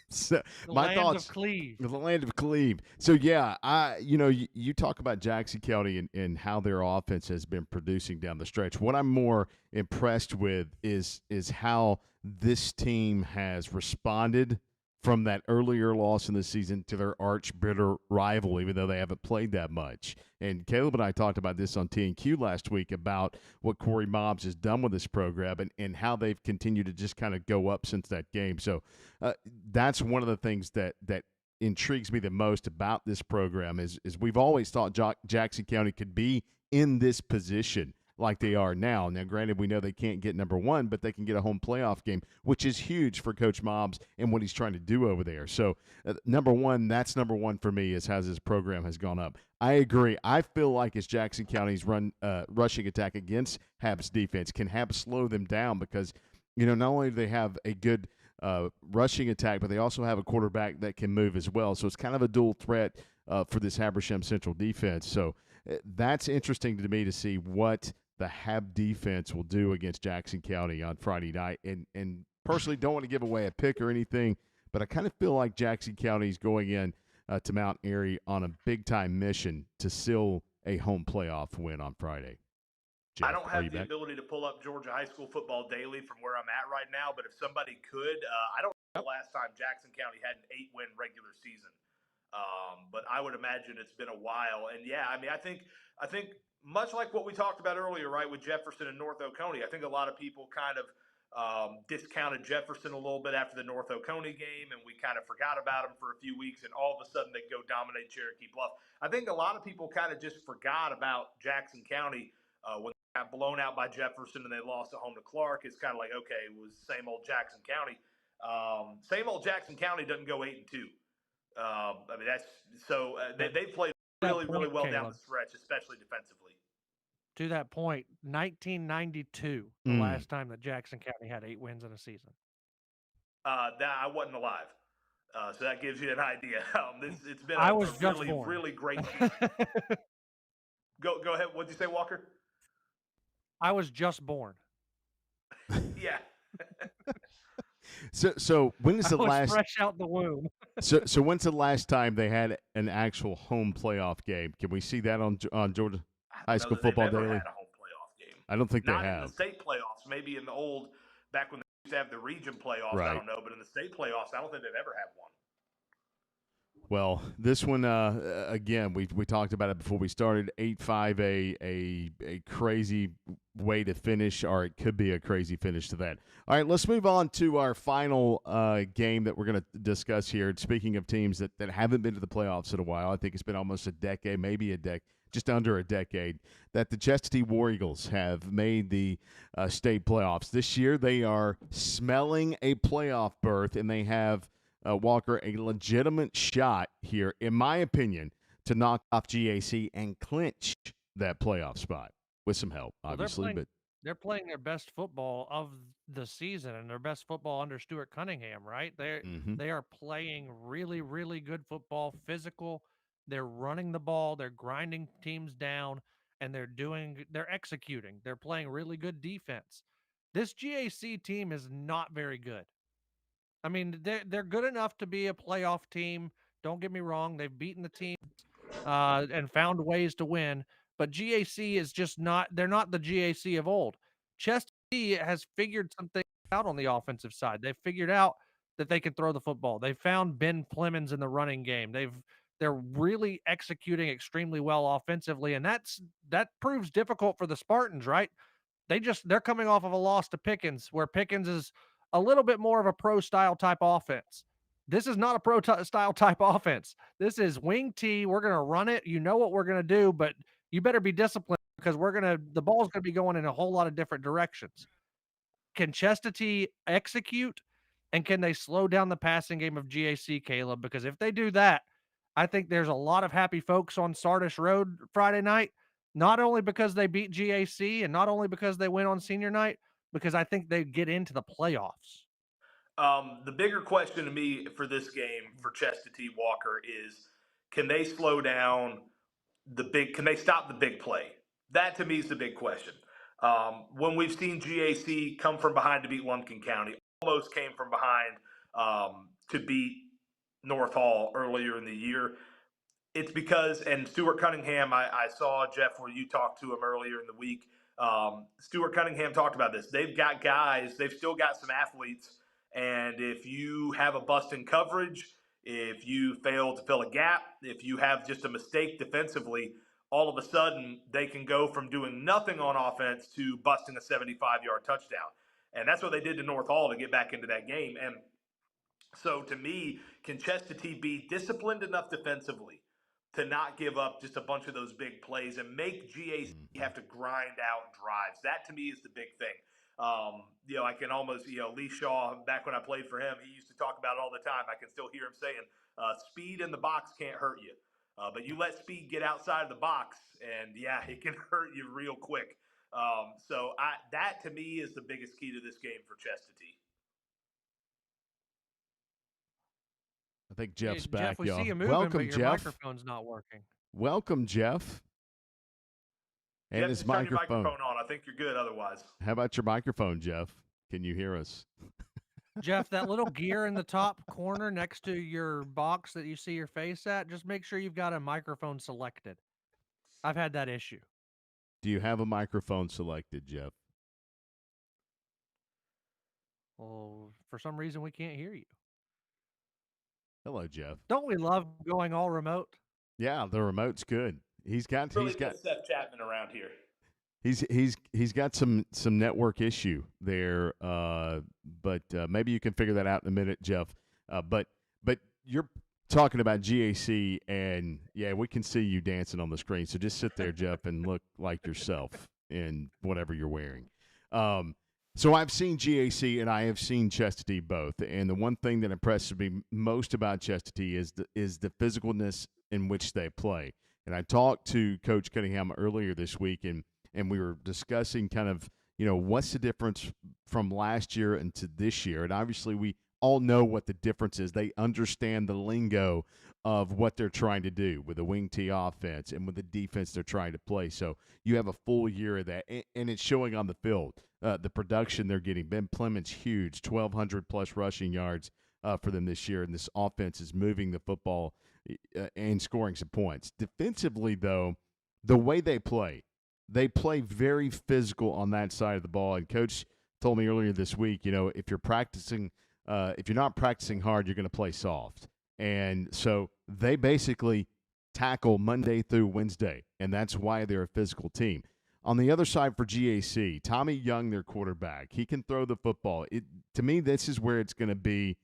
So my thoughts. The land of Cleve. So yeah, you talk about Jackson County and how their offense has been producing down the stretch. What I'm more impressed with is how this team has responded from that earlier loss in the season to their arch bitter rival, even though they haven't played that much. And Caleb and I talked about this on T&Q last week about what Corey Mobbs has done with this program and how they've continued to just kind of go up since that game. So that's one of the things that intrigues me the most about this program is we've always thought Jackson County could be in this position like they are now. Now, granted, we know they can't get number one, but they can get a home playoff game, which is huge for Coach Mobbs and what he's trying to do over there. So, number one for me is how this program has gone up. I agree. I feel like it's Jackson County's rushing attack against Habs defense. Can Habs slow them down? Because, not only do they have a good rushing attack, but they also have a quarterback that can move as well. So, it's kind of a dual threat for this Habersham Central defense. So, that's interesting to me to see what the the Hab defense will do against Jackson County on Friday night. And personally, don't want to give away a pick or anything, but I kind of feel like Jackson County is going in to Mount Airy on a big-time mission to seal a home playoff win on Friday. Jeff, I don't have the back? ability to pull up Georgia High School Football Daily from where I'm at right now, but if somebody could, I don't know the last time Jackson County had an 8-win regular season. But I would imagine it's been a while. And yeah, I mean, I think much like what we talked about earlier, right, with Jefferson and North Oconee, I think a lot of people kind of discounted Jefferson a little bit after the North Oconee game, and we kind of forgot about him for a few weeks, and all of a sudden they go dominate Cherokee Bluff. I think a lot of people kind of just forgot about Jackson County when they got blown out by Jefferson and they lost at home to Clark. It's kind of like, okay, it was same old Jackson County. Same old Jackson County doesn't go 8-2. I mean, that's so they played really well down the stretch, especially defensively. To that point, 1992, the last time that Jackson County had 8 wins in a season. That I wasn't alive, so that gives you an idea. It's been really great season. Go ahead. What'd you say, Walker? I was just born. Yeah. So when is the last fresh out the womb? so when's the last time they had an actual home playoff game? Can we see that on Georgia High School Football Daily? Had a home playoff game. I don't think Not they have. In the state playoffs, maybe in the old back when they used to have the region playoffs. Right. I don't know, but in the state playoffs, I don't think they've ever had one. Well, this one again, we talked about it before we started. 8-5, a crazy way to finish, or it could be a crazy finish to that. All right, let's move on to our final game that we're going to discuss here. Speaking of teams that haven't been to the playoffs in a while, I think it's been almost a decade, maybe just under a decade, that the Chestatee War Eagles have made the state playoffs. This year, they are smelling a playoff berth, and they have Walker, a legitimate shot here, in my opinion, to knock off GAC and clinch that playoff spot with some help, obviously. Well, they're playing their best football of the season and their best football under Stuart Cunningham, right? They are playing really, really good football, physical. They're running the ball, they're grinding teams down, and they're executing. They're playing really good defense. This GAC team is not very good. I mean, they're good enough to be a playoff team. Don't get me wrong. They've beaten the teams and found ways to win. But GAC is just not – they're not the GAC of old. Chestatee has figured something out on the offensive side. They've figured out that they can throw the football. They found Ben Clemens in the running game. They're really executing extremely well offensively, and that proves difficult for the Spartans, right? They're coming off of a loss to Pickens, where Pickens is – a little bit more of a pro-style type offense. This is not a pro-style type offense. This is wing T. We're going to run it. You know what we're going to do, but you better be disciplined because the ball's going to be going in a whole lot of different directions. Can Chestatee execute, and can they slow down the passing game of GAC, Caleb? Because if they do that, I think there's a lot of happy folks on Sardis Road Friday night, not only because they beat GAC and not only because they win on senior night, because I think they get into the playoffs. The bigger question to me for this game for Chestatee, Walker, is can they slow down can they stop the big play? That to me is the big question. When we've seen GAC come from behind to beat Lumpkin County, almost came from behind to beat North Hall earlier in the year. It's because, and Stuart Cunningham, I saw, Jeff, where you talked to him earlier in the week. Stuart Cunningham talked about this. They've got guys, they've still got some athletes, and if you have a bust in coverage, if you fail to fill a gap, if you have just a mistake defensively, all of a sudden they can go from doing nothing on offense to busting a 75-yard touchdown. And that's what they did to North Hall to get back into that game. And so to me, can Chestatee be disciplined enough defensively to not give up just a bunch of those big plays and make GAC have to grind out drives? That to me is the big thing. I can almost, Lee Shaw, back when I played for him, he used to talk about it all the time. I can still hear him saying, speed in the box can't hurt you. But you let speed get outside of the box, and it can hurt you real quick. That to me is the biggest key to this game for Chestatee. I think Jeff's back, Jeff, we y'all. see you moving, Welcome, but your Jeff. microphone's not working. Welcome, Jeff. And Jeff, his just turn your microphone. microphone on. I think you're good otherwise. How about your microphone, Jeff? Can you hear us? Jeff, that little gear in the top corner next to your box that you see your face at, just make sure you've got a microphone selected. I've had that issue. Do you have a microphone selected, Jeff? Well, for some reason, we can't hear you. Hello, Jeff. Don't we love going all remote? Yeah, the remote's good. He's got Seth Chapman around here. He's got some network issue there, but maybe you can figure that out in a minute, Jeff. But you're talking about GAC, and yeah, we can see you dancing on the screen. So just sit there, Jeff, and look like yourself in whatever you're wearing. So I've seen GAC and I have seen Chestatee both, and the one thing that impresses me most about Chestatee is the physicalness in which they play. And I talked to Coach Cunningham earlier this week, and we were discussing kind of, what's the difference from last year into this year. And obviously we all know what the difference is. They understand the lingo of what they're trying to do with the wing T offense and with the defense they're trying to play. So you have a full year of that, and it's showing on the field. The production they're getting. Ben Clement's huge, 1,200-plus rushing yards for them this year, and this offense is moving the football and scoring some points. Defensively, though, the way they play very physical on that side of the ball. And Coach told me earlier this week, if you're not practicing hard, you're going to play soft. And so they basically tackle Monday through Wednesday, and that's why they're a physical team. On the other side for GAC, Tommy Young, their quarterback, he can throw the football. To me, this is where it's going to be,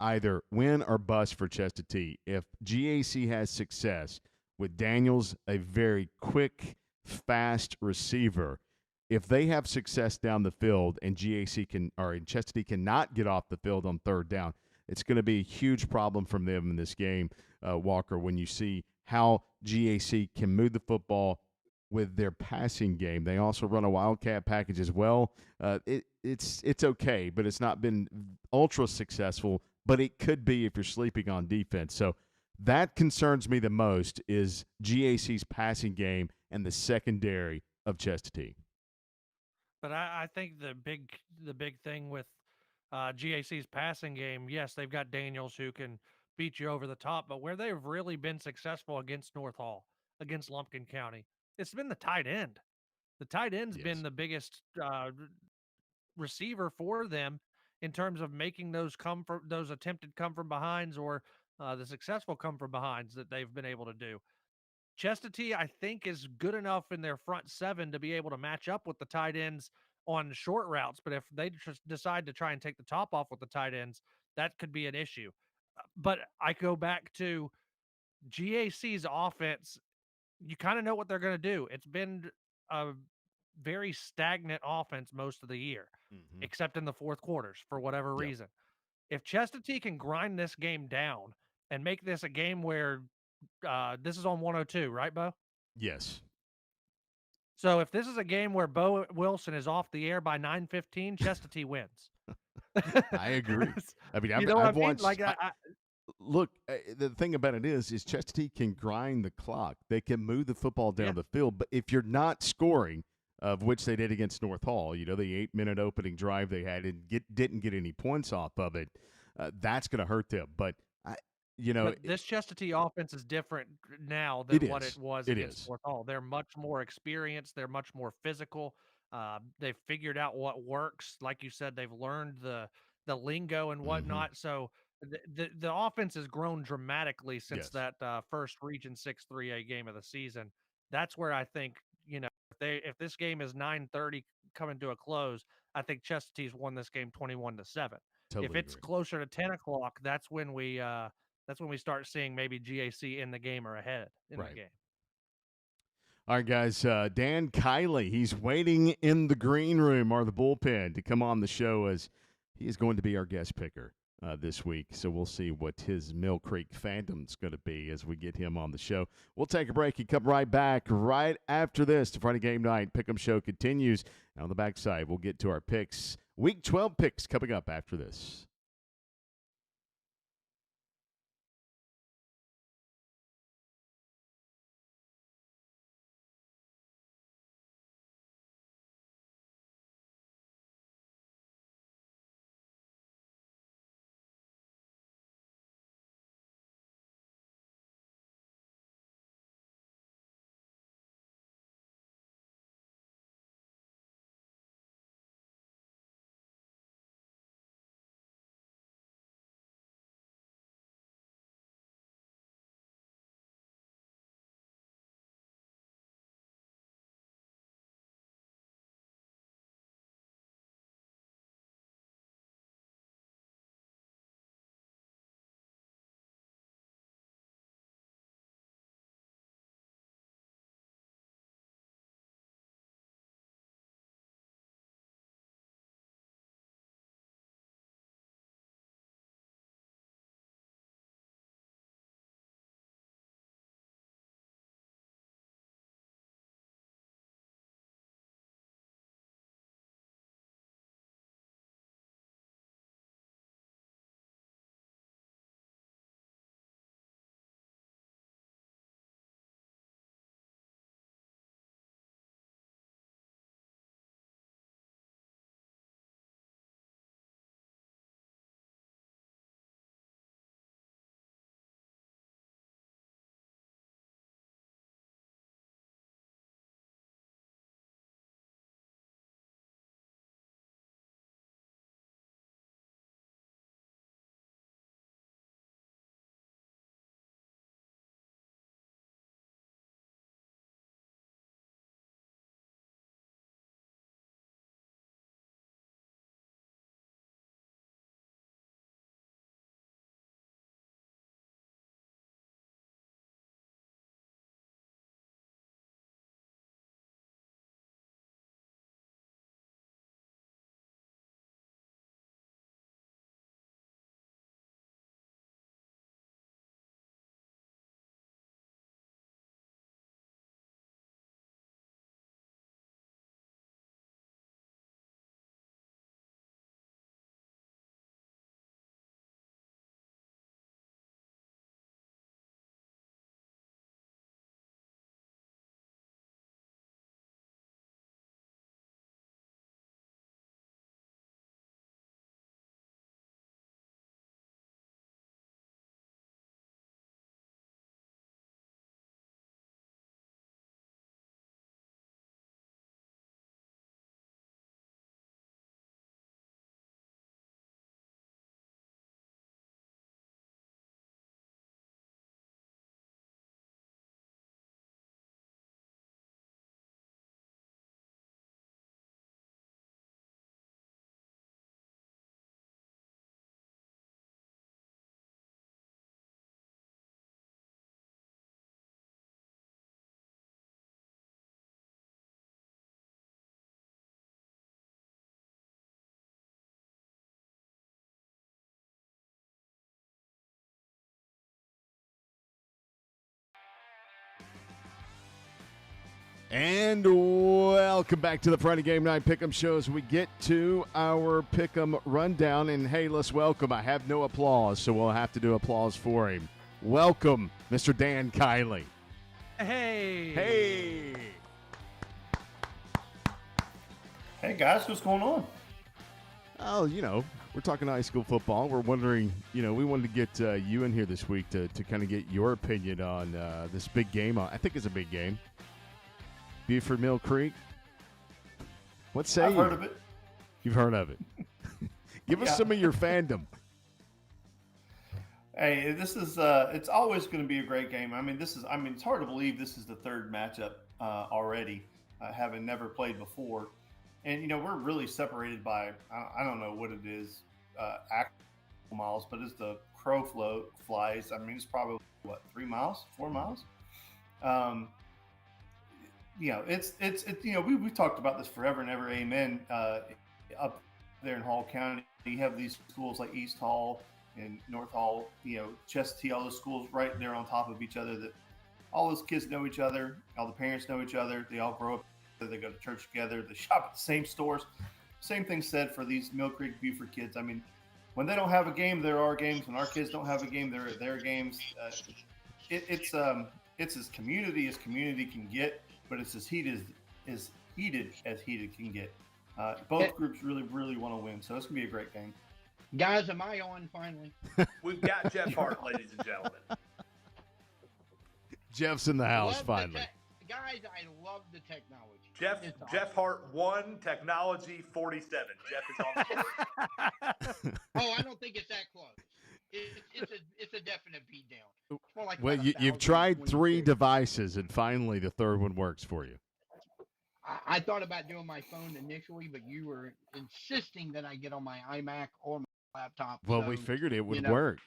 either win or bust for Chestatee. If GAC has success with Daniels, a very quick, fast receiver, if they have success down the field and Chestatee cannot get off the field on third down, it's going to be a huge problem from them in this game, Walker, when you see how GAC can move the football with their passing game. They also run a Wildcat package as well. It's okay, but it's not been ultra successful, but it could be if you're sleeping on defense. So that concerns me the most is GAC's passing game and the secondary of Chestatee. But I think the big thing with GAC's passing game, yes, they've got Daniels who can beat you over the top, but where they've really been successful against North Hall, against Lumpkin County, it's been the tight end. The tight end's been the biggest receiver for them in terms of making those attempted come from behinds or the successful come from behinds that they've been able to do. Chestatee, I think, is good enough in their front seven to be able to match up with the tight ends on short routes. But if they just decide to try and take the top off with the tight ends, that could be an issue. But I go back to GAC's offense. You kind of know what they're going to do. It's been a very stagnant offense most of the year, except in the fourth quarters for whatever reason. If Chestatee can grind this game down and make this a game where this is on 102, right, Bo? Yes. So if this is a game where Bo Wilson is off the air by 9:15, Chestatee wins. I agree. I mean, I've watched. Like, look, the thing about it is Chestatee can grind the clock. They can move the football down the field. But if you're not scoring, of which they did against North Hall, the 8-minute opening drive they had and didn't get any points off of it, that's going to hurt them. But but this Chestatee offense is different now than what it was against North Hall. They're much more experienced. They're much more physical. They've figured out what works. Like you said, they've learned the lingo and whatnot. So the offense has grown dramatically since that first Region 6 3A game of the season. That's where I think, if this game is 9:30 coming to a close, I think Chestatee's won this game 21-7. If it's closer to 10 o'clock, that's when we start seeing maybe GAC in the game or ahead in the game. All right, guys. Dan Kiley, he's waiting in the green room or the bullpen to come on the show as he is going to be our guest picker this week. So we'll see what his Mill Creek Phantom's going to be as we get him on the show. We'll take a break and come right back right after this. The Friday Game Night Pick'em Show continues. And on the backside, we'll get to our picks. Week 12 picks coming up after this. And welcome back to the Friday Game Night Pick'em Show as we get to our Pick'em rundown. And hey, let's welcome. I have no applause, so we'll have to do applause for him. Welcome, Mr. Dan Kiley. Hey. Hey. Hey, guys, what's going on? Oh, we're talking high school football. We're wondering, we wanted to get you in here this week to kind of get your opinion on this big game. I think it's a big game. Buford-Mill Creek. What say I've you? heard of it. You've heard of it. Give us some of your fandom. Hey, this is it's always going to be a great game. It's hard to believe this is the third matchup already, having never played before. And, we're really separated by, I don't know what it is, actual miles, but as the crow flies, it's probably, 3 miles, 4 miles? We've talked about this forever and ever, amen. Up there in Hall County, you have these schools like East Hall and North Hall, Chestatee, all those schools right there on top of each other that all those kids know each other, all the parents know each other, they all grow up together, they go to church together, they shop at the same stores. Same thing said for these Mill Creek Buford kids. When they don't have a game, there are games. When our kids don't have a game, there are their games. It's as community can get, but it's as heated as heated can get. Both groups really, really want to win, so it's going to be a great game. Guys, am I on finally? We've got Jeff Hart, ladies and gentlemen. Jeff's in the house finally. Guys, I love the technology. Jeff Hart 1, technology 47. Jeff is on the board. Oh, I don't think it's that close. It's a definite beat down. It's more like Well, about you've tried 1,026. 3 devices, and finally the third one works for you. I thought about doing my phone initially, but you were insisting that I get on my iMac or my laptop. Well, so, we figured it would you know, work,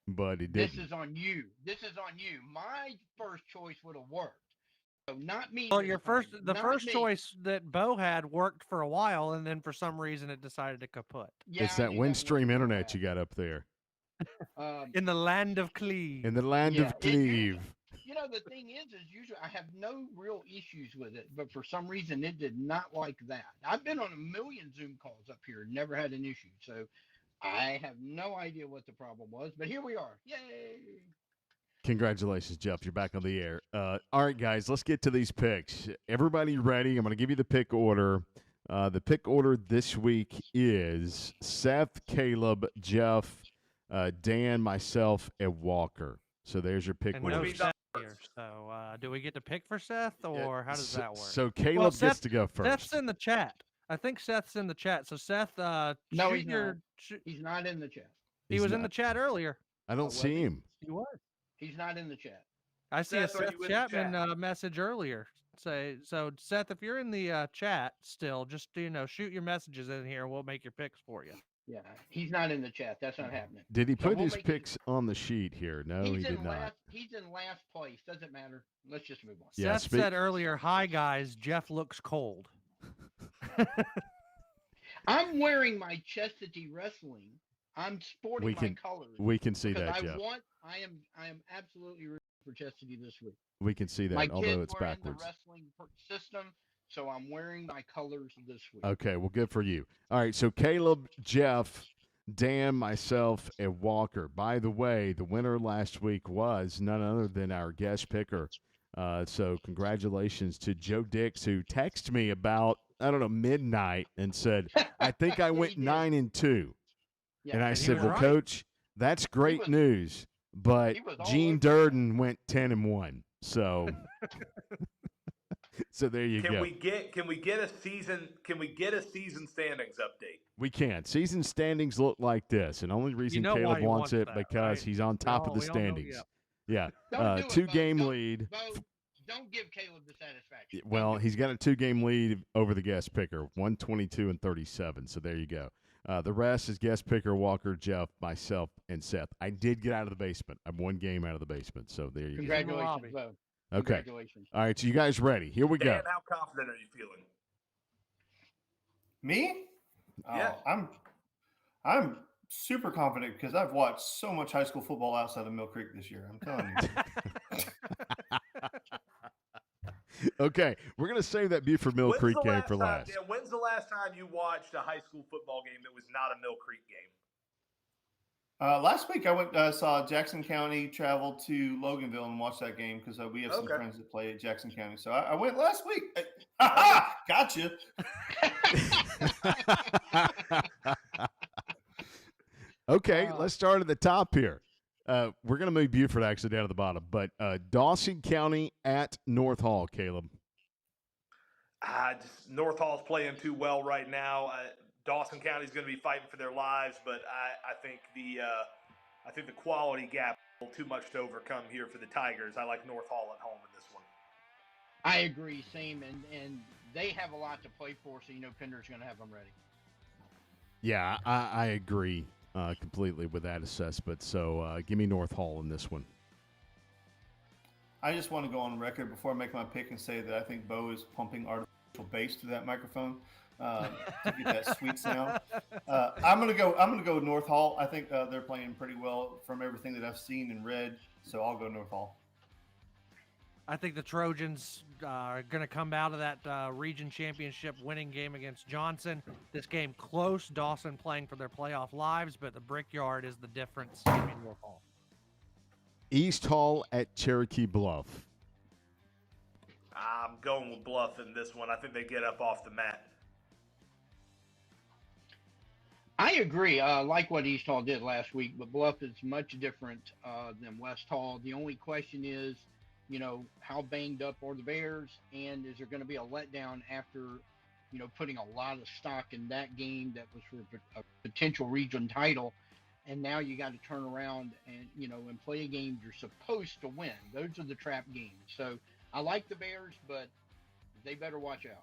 but it didn't. This is on you. My first choice would have worked. So not me. Well, this the time. first Not me. choice that Bo had worked for a while, and then for some reason it decided to kaput. Yeah, It's I that knew wasn't Windstream gonna internet happen. you got up there. In the land of Cleve. In the land Yeah, of Cleve. The thing is usually I have no real issues with it, but for some reason it did not like that. I've been on a million Zoom calls up here, never had an issue. So I have no idea what the problem was, but here we are. Yay! Congratulations, Jeff. You're back on the air. All right, guys, let's get to these picks. Everybody ready? I'm going to give you the pick order. The pick order this week is Seth, Caleb, Jeff, Dan, myself, and Walker. So there's your pick And order. no Which Seth here. So do we get to pick for Seth, or how does that work? So Caleb Well, gets Seth- to go first. Seth's in the chat. I think Seth's in the chat. So Seth, No, shoot he's your. not. He's not in the chat. He He's was in not. the chat earlier. I don't was see he? him. He was. He's not in the chat. I see a Seth, are Seth you in the Chapman chat? message earlier. So Seth, if you're in the chat still, just shoot your messages in here, and we'll make your picks for you. Yeah, he's not in the chat. That's not happening. Did he So put we'll his make it- picks on the sheet here? No, he did not. He's in last place. Doesn't matter. Let's just move on. Yeah, Seth said earlier, "Hi guys, Jeff looks cold." I'm wearing my Chestatee wrestling. I'm sporting We my can- colors. We can see because that, Jeff. I am absolutely rooting for Chestatee this week. We can see My that, although kids it's are in backwards. the wrestling system, so I'm wearing my colors this week. Okay, well, good for you. All right, so Caleb, Jeff, Dan, myself, and Walker. By the way, the winner last week was none other than our guest picker. So congratulations to Joe Dix, who texted me about, midnight and said, I think I He went did. 9-2. Yeah, And I and he said, was well, right. Coach, that's great was- news. But he was all Gene over Durden went 10-1. So so there you Can go. we get a season standings update? We can. Season standings look like this, and only reason know why Caleb he wants wants it that, because right? he's on top of the We all know, standings. Yeah, Don't do it, Bo. 2-game Don't- lead. Bo, don't give Caleb the satisfaction. Don't Well, do it. he's got a 2-game lead over the guest picker, 122 and 37. So there you go. The rest is guest picker Walker, Jeff, myself, and Seth. I did get out of the basement. I'm 1 game out of the basement. So there you go. Congratulations, Bo. Okay. Congratulations. All right. So you guys ready? Here we go. Dan, how confident are you feeling? Me? Yeah. I'm super confident because I've watched so much high school football outside of Mill Creek this year. I'm telling you. Okay, we're gonna save that Buford-Mill Creek game for last. Yeah, when's the last time you watched a high school football game that was not a Mill Creek game? Last week I went saw Jackson County travel to Loganville and watched that game because we have some friends that play at Jackson County. So I went last week. Gotcha. Okay, let's start at the top here. We're going to move Buford actually down to the bottom, but Dawson County at North Hall, Caleb. North Hall's playing too well right now. Dawson County's going to be fighting for their lives, but I think the quality gap is a little too much to overcome here for the Tigers. I like North Hall at home in this one. I agree, same, and they have a lot to play for, so Pender's going to have them ready. Yeah, I agree completely with that assessment. So give me North Hall in this one. I just want to go on record before I make my pick and say that I think Bo is pumping artificial bass to that microphone to get that sweet sound. I'm gonna go with North Hall. I think they're playing pretty well from everything that I've seen and read. So I'll go North Hall. I think the Trojans are going to come out of that region championship winning game against Johnson. This game close. Dawson playing for their playoff lives, but the Brickyard is the difference. Give me North Hall. East Hall at Cherokee Bluff. I'm going with Bluff in this one. I think they get up off the mat. I agree. Like what East Hall did last week, but Bluff is much different than West Hall. The only question is, how banged up are the Bears, and is there going to be a letdown after, putting a lot of stock in that game that was for a potential region title, and now you got to turn around and play a game you're supposed to win. Those are the trap games. So I like the Bears, but they better watch out.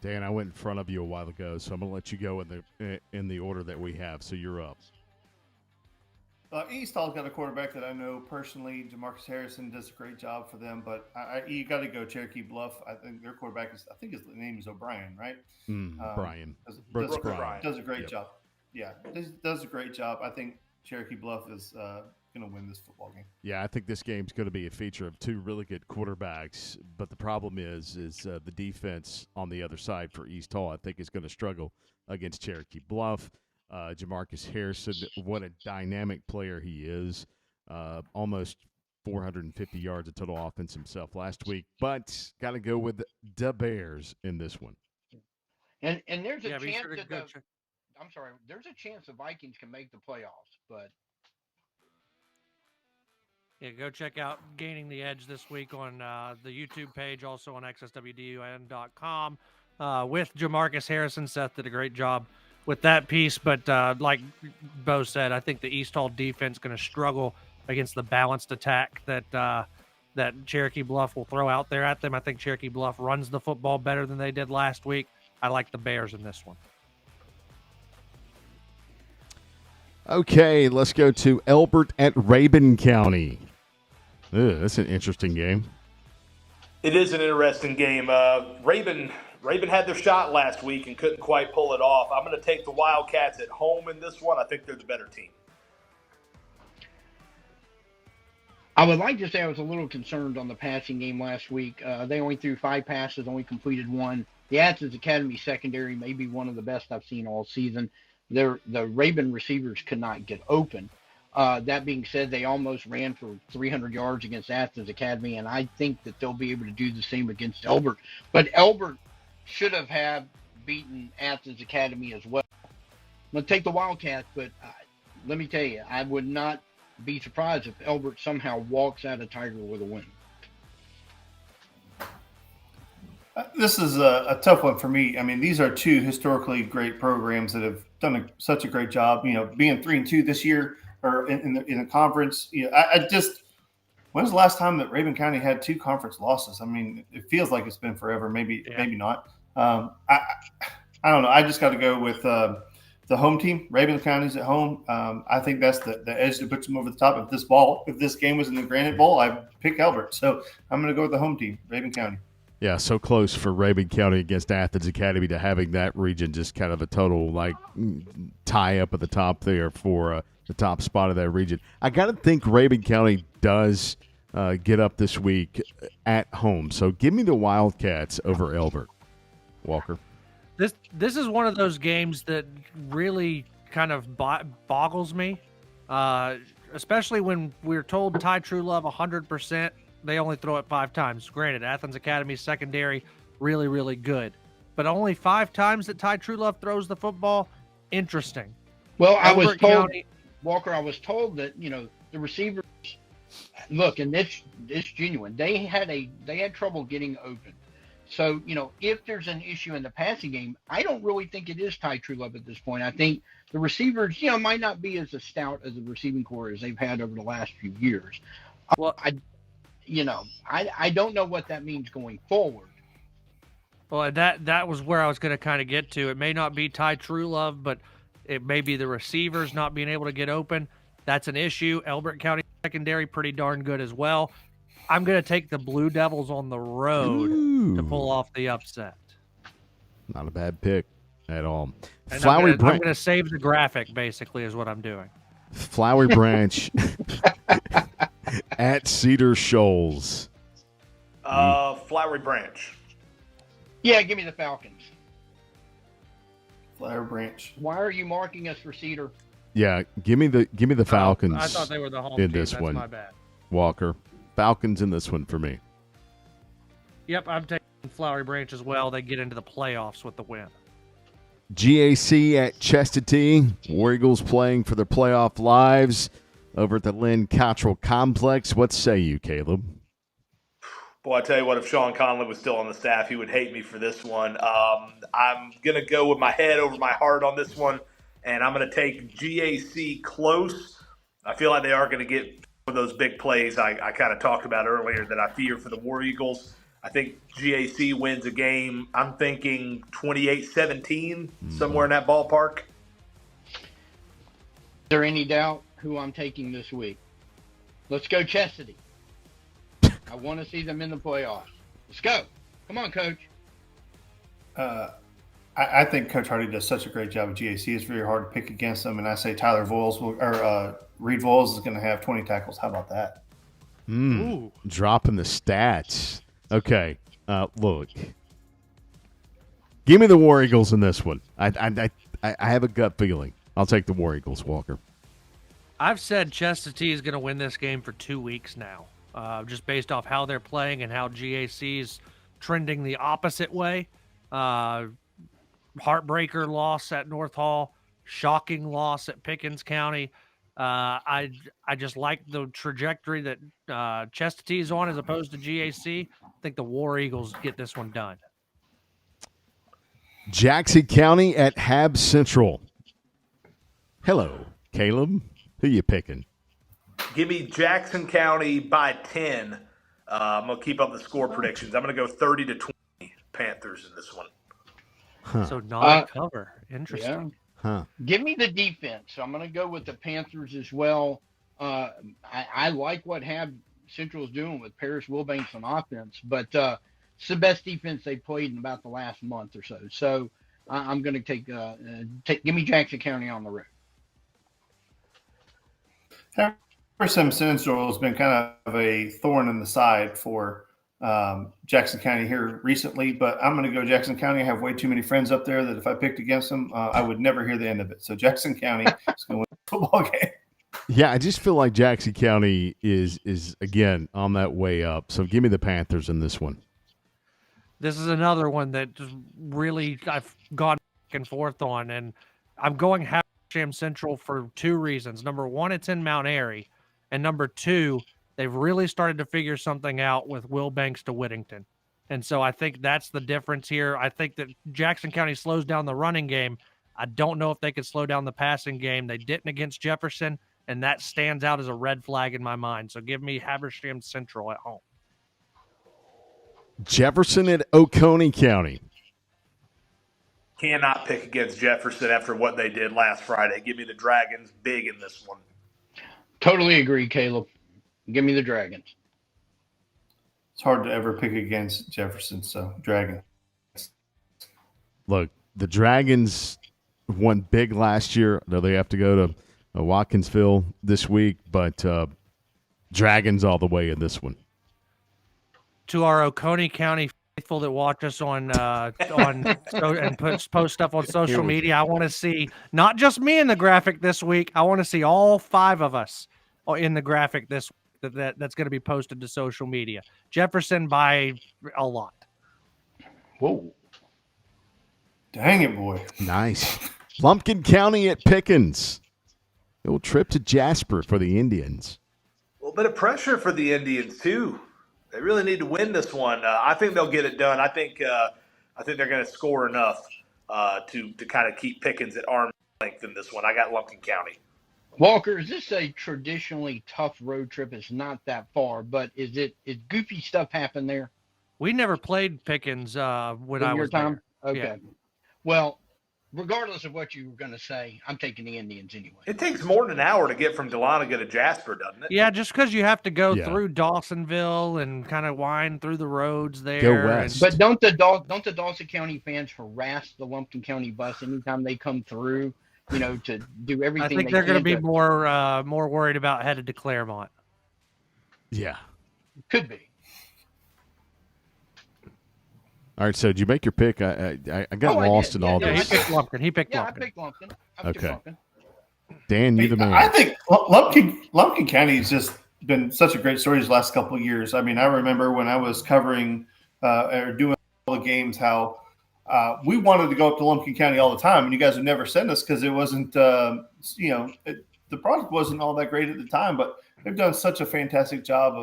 Dan, I went in front of you a while ago, so I'm going to let you go in the order that we have. So you're up. East Hall's got a quarterback that I know personally. Jamarcus Harrison does a great job for them, but you got to go Cherokee Bluff. I think their quarterback I think his name is O'Brien, right? Brian. Does a great job. Yeah, does a great job. I think Cherokee Bluff is going to win this football game. Yeah, I think this game's going to be a feature of two really good quarterbacks, but the problem is the defense on the other side for East Hall, I think, is going to struggle against Cherokee Bluff. Jamarcus Harrison, what a dynamic player he is. Almost 450 yards of total offense himself last week, but got to go with the Bears in this one. And there's a chance that there's a chance the Vikings can make the playoffs, but yeah, go check out Gaining the Edge this week on the YouTube page, also on XSWDUN.com with Jamarcus Harrison. Seth did a great job with that piece, but like Bo said, I think the East Hall defense is going to struggle against the balanced attack that Cherokee Bluff will throw out there at them. I think Cherokee Bluff runs the football better than they did last week. I like the Bears in this one. Okay, let's go to Elbert at Rabun County. That's an interesting game. It is an interesting game. Rabun had their shot last week and couldn't quite pull it off. I'm going to take the Wildcats at home in this one. I think they're the better team. I would like to say I was a little concerned on the passing game last week. They only threw 5 passes, only completed 1. The Athens Academy secondary may be one of the best I've seen all season. The Rabun receivers could not get open. That being said, they almost ran for 300 yards against Athens Academy, and I think that they'll be able to do the same against Elbert. But Elbert should have beaten Athens Academy as well. I'm going to take the Wildcats, but let me tell you, I would not be surprised if Elbert somehow walks out of Tiger with a win. This is a tough one for me. I mean, these are two historically great programs that have done such a great job. Being 3-2 this year or in the conference. I just when's the last time that Rabun County had 2 conference losses? I mean, it feels like it's been forever. Maybe not. I don't know. I just got to go with the home team. Rabun County's at home. I think that's the edge that puts them over the top. If this game was in the Granite Bowl, I'd pick Elbert. So I'm going to go with the home team, Rabun County. Yeah, so close for Rabun County against Athens Academy to having that region just kind of a total tie up at the top there for the top spot of that region. I got to think Rabun County does get up this week at home. So give me the Wildcats over Elbert. Walker. This is one of those games that really kind of boggles me, especially when we're told Ty Truelove 100%. They only throw it 5 times. Granted, Athens Academy secondary really, really good, but only 5 times that Ty Truelove throws the football. Interesting. Well, I was told, County, Walker, I was told that, the receivers look, and this genuine. They had trouble getting open. So, if there's an issue in the passing game, I don't really think it is Ty Truelove at this point. I think the receivers, might not be as stout as the receiving core as they've had over the last few years. Well, I don't know what that means going forward. Well, that was where I was going to kind of get to. It may not be Ty Truelove, but it may be the receivers not being able to get open. That's an issue. Elbert County secondary pretty darn good as well. I'm going to take the Blue Devils on the road to pull off the upset. Not a bad pick at all. And I'm going to save the graphic, basically, is what I'm doing. Flowery Branch at Cedar Shoals. Flowery Branch. Yeah, give me the Falcons. Flowery Branch. Why are you marking us for Cedar? Yeah, give me the Falcons. I thought they were the home in team. this That's one. my bad. Walker. Falcons in this one for me. Yep, I'm taking Flowery Branch as well. They get into the playoffs with the win. GAC at Chestatee. War Eagles playing for their playoff lives over at the Lynn Cottrell Complex. What say you, Caleb? Boy, I tell you what, if Sean Conley was still on the staff, he would hate me for this one. I'm going to go with my head over my heart on this one, and I'm going to take GAC close. I feel like they are going to get one of those big plays I kind of talked about earlier that I fear for the War Eagles. I think GAC wins a game. I'm thinking 28-17, somewhere in that ballpark. Is there any doubt who I'm taking this week? Let's go Chestatee. I want to see them in the playoffs. Let's go. Come on, Coach. I think Coach Hardy does such a great job at GAC. It's very hard to pick against them, and I say Reed Voiles is going to have 20 tackles. How about that? Dropping the stats. Okay, look. Give me the War Eagles in this one. I have a gut feeling. I'll take the War Eagles, Walker. I've said Chestatee is going to win this game for 2 weeks now, just based off how they're playing and how GAC is trending the opposite way. Heartbreaker loss at North Hall, shocking loss at Pickens County. I just like the trajectory that Chestatee is on as opposed to GAC. I think the War Eagles get this one done. Jackson County at Hab Central. Hello, Caleb. Who you picking? Give me Jackson County by 10. I'm going to keep up the score predictions. I'm going to go 30-20 Panthers in this one. Huh. So not a cover. Interesting. Huh. Give me the defense. So I'm going to go with the Panthers as well. I like what Hab Central is doing with Paris Wilbanks on offense, but it's the best defense they played in about the last month or so. So I'm going to take give me Jackson County on the road. Harrison Central has been kind of a thorn in the side for Jackson County here recently, but I'm going to go Jackson County. I have way too many friends up there that if I picked against them, I would never hear the end of it. So Jackson County is going to win the football game. Yeah, I just feel like Jackson County is again on that way up. So give me the Panthers in this one. This is another one that just really I've gone back and forth on, and I'm going Habersham Central for 2 reasons. Number one, it's in Mount Airy, and number 2, they've really started to figure something out with Wilbanks to Whittington. And so I think that's the difference here. I think that Jackson County slows down the running game. I don't know if they could slow down the passing game. They didn't against Jefferson, and that stands out as a red flag in my mind. So give me Habersham Central at home. Jefferson at Oconee County. Cannot pick against Jefferson after what they did last Friday. Give me the Dragons big in this one. Totally agree, Caleb. Give me the Dragons. It's hard to ever pick against Jefferson, so Dragons. Look, the Dragons won big last year. I know they have to go to Watkinsville this week, but Dragons all the way in this one. To our Oconee County faithful that watch us on and post stuff on social media, I want to see not just me in the graphic this week. I want to see all 5 of us in the graphic this that's going to be posted to social media. Jefferson by a lot. Whoa. Dang it, boy. Nice. Lumpkin County at Pickens. A little trip to Jasper for the Indians. A little bit of pressure for the Indians, too. They really need to win this one. I think they'll get it done. I think they're going to score enough to kind of keep Pickens at arm's length in this one. I got Lumpkin County. Walker, is this a traditionally tough road trip? It's not that far, but is goofy stuff happen there? We never played Pickens when I was time. There. Okay. Yeah. Well, regardless of what you were going to say, I'm taking the Indians anyway. It takes more than an hour to get from Dahlonega to Jasper, doesn't it? Yeah, just because you have to go through Dawsonville and kind of wind through the roads there. Go west. But don't the Dawson County fans harass the Lumpkin County bus anytime they come through? To do everything. I think they're going to be more worried about headed to Claremont. Yeah. Could be. All right, so did you make your pick? I got lost in all this. He picked Lumpkin. I picked Lumpkin. Okay. Dan, you the man. I think Lumpkin County has just been such a great story these last couple of years. I mean, I remember when I was covering or doing all the games, how we wanted to go up to Lumpkin County all the time, and you guys would never send us because it wasn't, the product wasn't all that great at the time. But they've done such a fantastic job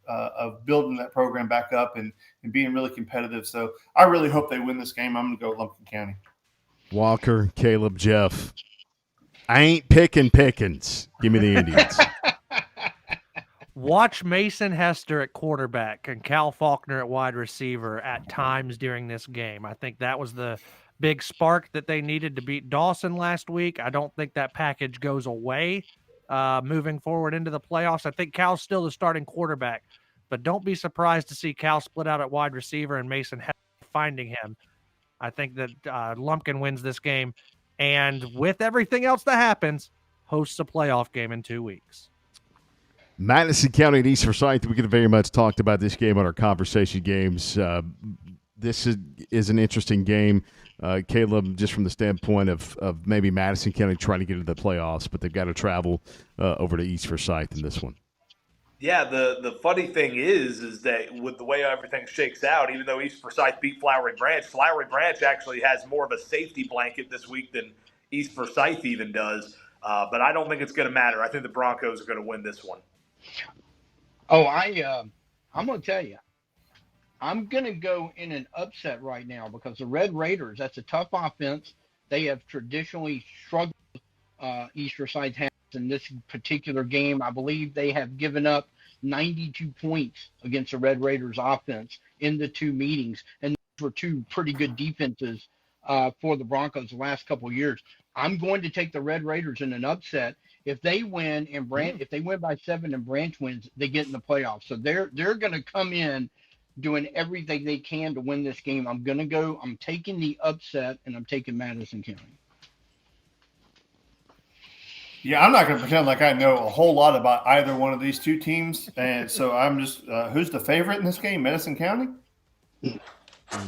of building that program back up and being really competitive. So I really hope they win this game. I'm going to go Lumpkin County. Walker, Caleb, Jeff. I ain't picking Pickens. Give me the Indians. Watch Mason Hester at quarterback and Cal Faulkner at wide receiver at times during this game. I think that was the big spark that they needed to beat Dawson last week. I don't think that package goes away moving forward into the playoffs. I think Cal's still the starting quarterback, but don't be surprised to see Cal split out at wide receiver and Mason Hester finding him. I think that Lumpkin wins this game, and with everything else that happens, hosts a playoff game in 2 weeks. Madison County and East Forsyth, we could have very much talked about this game on our conversation games. This is an interesting game, Caleb, just from the standpoint of maybe Madison County trying to get into the playoffs, but they've got to travel over to East Forsyth in this one. Yeah, the funny thing is that with the way everything shakes out, even though East Forsyth beat Flowery Branch actually has more of a safety blanket this week than East Forsyth even does. But I don't think it's going to matter. I think the Broncos are going to win this one. Oh, I'm going to tell you, I'm going to go in an upset right now because the Red Raiders, that's a tough offense. They have traditionally struggled. East Forsyth has in this particular game. I believe they have given up 92 points against the Red Raiders offense in the 2 meetings. And those were 2 pretty good defenses for the Broncos the last couple of years. I'm going to take the Red Raiders in an upset. If they win and if they win by 7 and Branch wins, they get in the playoffs. So they're going to come in doing everything they can to win this game. I'm taking the upset, and I'm taking Madison County. Yeah, I'm not going to pretend like I know a whole lot about either one of these 2 teams. And so I'm just who's the favorite in this game? Madison County?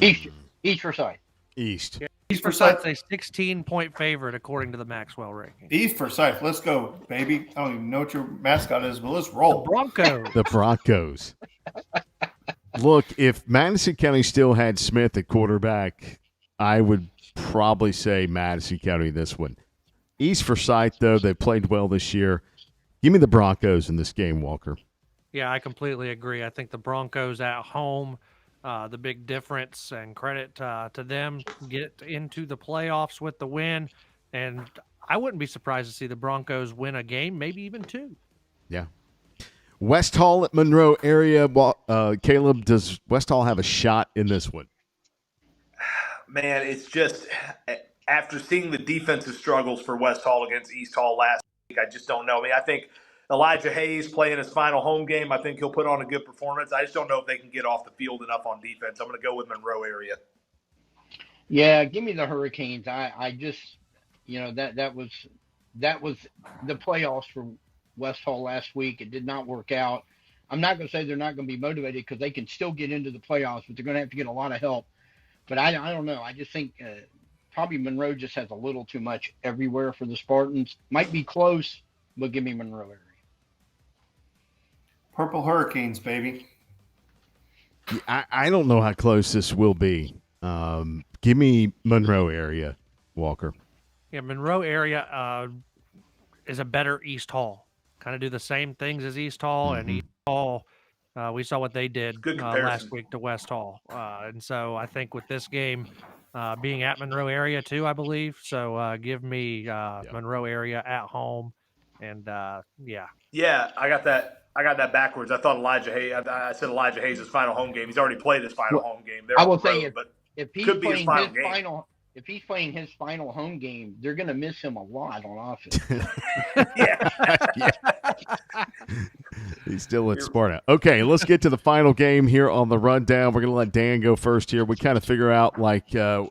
East Forsyth. East. Yeah, East Forsyth's a 16-point favorite according to the Maxwell ranking. East Forsyth, let's go, baby. I don't even know what your mascot is, but let's roll. The Broncos. Look, if Madison County still had Smith at quarterback, I would probably say Madison County this one. East Forsyth, though, they played well this year. Give me the Broncos in this game, Walker. Yeah, I completely agree. I think the Broncos at home, the big difference, and credit to them, get into the playoffs with the win. And I wouldn't be surprised to see the Broncos win a game, maybe even 2. Yeah. West Hall at Monroe area. Caleb, does West Hall have a shot in this one? Man, it's just after seeing the defensive struggles for West Hall against East Hall last week, I just don't know. I mean, I think Elijah Hayes playing his final home game, I think he'll put on a good performance. I just don't know if they can get off the field enough on defense. I'm going to go with Monroe area. Yeah, give me the Hurricanes. I just, that was the playoffs for West Hall last week. It did not work out. I'm not going to say they're not going to be motivated because they can still get into the playoffs, but they're going to have to get a lot of help. But I don't know. I just think probably Monroe just has a little too much everywhere for the Spartans. Might be close, but give me Monroe area. Purple Hurricanes, baby. I don't know how close this will be. Give me Monroe area, Walker. Yeah, Monroe area is a better East Hall. Kind of do the same things as East Hall, and East Hall, we saw what they did Good last comparison. week to West Hall. And so I think with this game being at Monroe area too, I believe. So give me Monroe area at home. And yeah. Yeah, I got that backwards. I thought Elijah Hayes. I said Elijah Hayes' final home game. He's already played his final home game. They're I on will the say road, but if he's could be his playing final game. if he's playing his final home game, they're going to miss him a lot on offense. Yeah. He's still at Sparta. Okay, let's get to the final game here on the rundown. We're going to let Dan go first here. We kind of figure out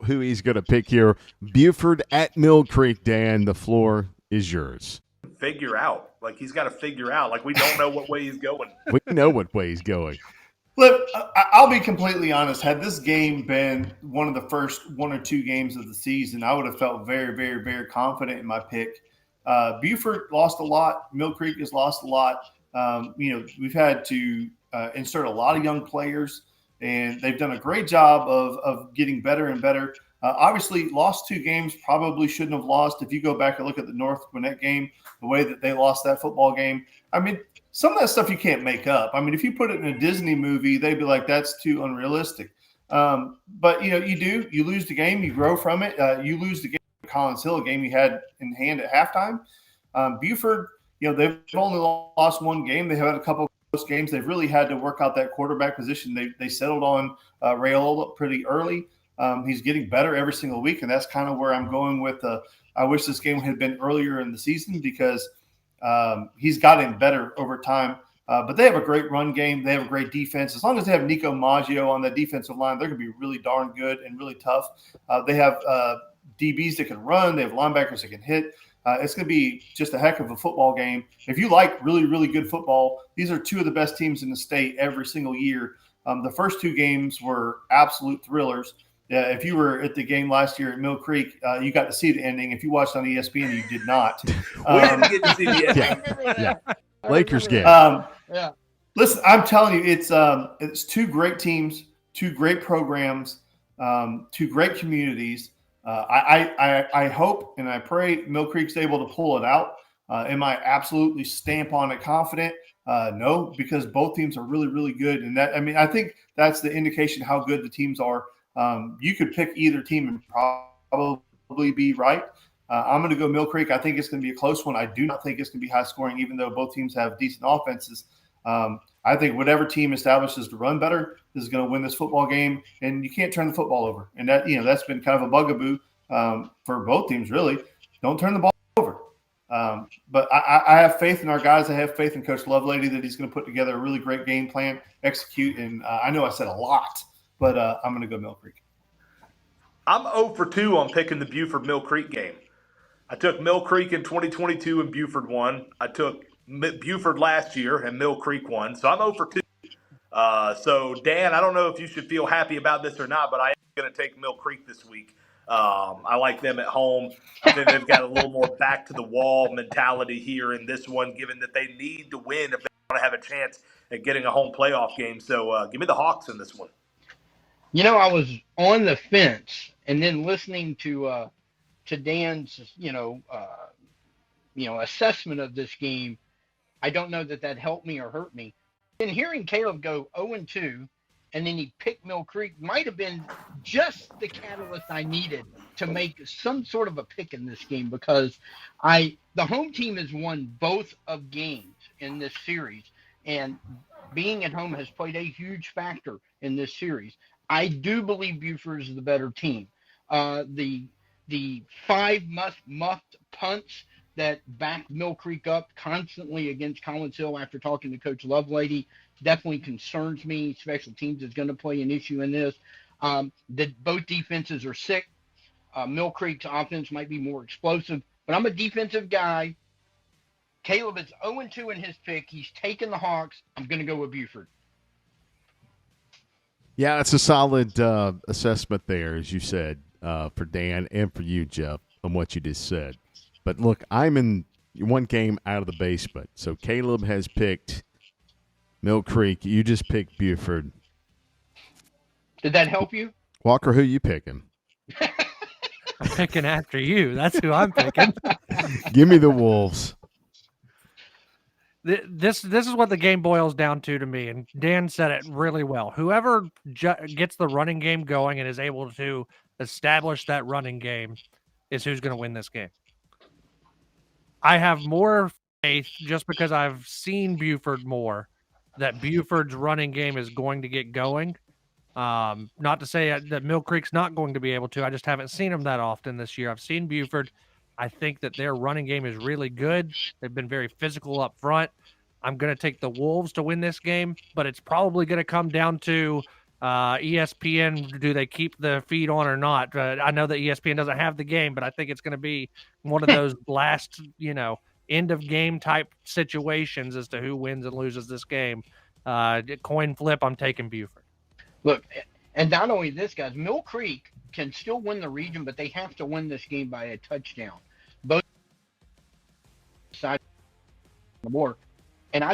who he's going to pick here. Buford at Mill Creek. Dan, the floor is yours. Figure out. He's got to figure out. We don't know what way he's going. We know what way he's going. Look, I'll be completely honest. Had this game been one of the first 1 or 2 games of the season, I would have felt very, very, very confident in my pick. Buford lost a lot. Mill Creek has lost a lot. We've had to insert a lot of young players, and they've done a great job of getting better and better. Obviously, lost 2 games, probably shouldn't have lost. If you go back and look at the North Gwinnett game, the way that they lost that football game, I mean, some of that stuff you can't make up. I mean, if you put it in a Disney movie, they'd be like, that's too unrealistic. But, you lose the game, you grow from it. You lose the game at Collins Hill, a game you had in hand at halftime. Buford, they've only lost 1 game. They have had a couple of close games. They've really had to work out that quarterback position. They settled on Rayola pretty early. He's getting better every single week, and that's kind of where I'm going with I wish this game had been earlier in the season because he's gotten better over time. But they have a great run game. They have a great defense. As long as they have Nico Maggio on the defensive line, they're going to be really darn good and really tough. They have DBs that can run. They have linebackers that can hit. It's going to be just a heck of a football game. If you like really, really good football, these are 2 of the best teams in the state every single year. The first 2 games were absolute thrillers. If you were at the game last year at Mill Creek, you got to see the ending. If you watched on ESPN, you did not. We didn't get to see the ending. Yeah. Lakers game. Yeah. Listen, I'm telling you, it's 2 great teams, 2 great programs, 2 great communities. I hope and I pray Mill Creek's able to pull it out. Am I absolutely stamp on it confident? No, because both teams are really, really good. And I think that's the indication how good the teams are. You could pick either team and probably be right. I'm going to go Mill Creek. I think it's going to be a close one. I do not think it's going to be high scoring, even though both teams have decent offenses. I think whatever team establishes to run better is going to win this football game, and you can't turn the football over. And that's been kind of a bugaboo for both teams, really. Don't turn the ball over. But I have faith in our guys. I have faith in Coach Lovelady that he's going to put together a really great game plan, execute. And I know I said a lot, but I'm going to go Mill Creek. I'm 0 for 2 on picking the Buford-Mill Creek game. I took Mill Creek in 2022 and Buford won. I took Buford last year and Mill Creek won. So I'm 0 for 2. So, Dan, I don't know if you should feel happy about this or not, but I am going to take Mill Creek this week. I like them at home. I think they've got a little more back-to-the-wall mentality here in this one, given that they need to win if they want to have a chance at getting a home playoff game. So give me the Hawks in this one. I was on the fence, and then listening to Dan's, assessment of this game, I don't know that helped me or hurt me. And hearing Caleb go 0-2, and then he picked Mill Creek might have been just the catalyst I needed to make some sort of a pick in this game, because the home team has won both of games in this series, and being at home has played a huge factor in this series. I do believe Buford is the better team. The 5 muffed punts that backed Mill Creek up constantly against Collins Hill after talking to Coach Lovelady definitely concerns me. Special teams is going to play an issue in this. That both defenses are sick. Mill Creek's offense might be more explosive, but I'm a defensive guy. Caleb is 0-2 in his pick. He's taking the Hawks. I'm going to go with Buford. Yeah, that's a solid assessment there, as you said, for Dan and for you, Jeff, on what you just said. But look, I'm in one game out of the basement. So Caleb has picked Mill Creek. You just picked Buford. Did that help you? Walker, who you picking? I'm picking after you. That's who I'm picking. Give me the Wolves. This is what the game boils down to me, and Dan said it really well. Whoever gets the running game going and is able to establish that running game is who's going to win this game. I have more faith just because I've seen Buford more that Buford's running game is going to get going. Not to say that Mill Creek's not going to be able to. I just haven't seen them that often this year. I've seen Buford. I think that their running game is really good. They've been very physical up front. I'm going to take the Wolves to win this game, but it's probably going to come down to ESPN. Do they keep the feed on or not? I know that ESPN doesn't have the game, but I think it's going to be one of those last, end of game type situations as to who wins and loses this game. Coin flip, I'm taking Buford. Look, and not only this, guys, Mill Creek can still win the region, but they have to win this game by a touchdown. Both sides of the board. And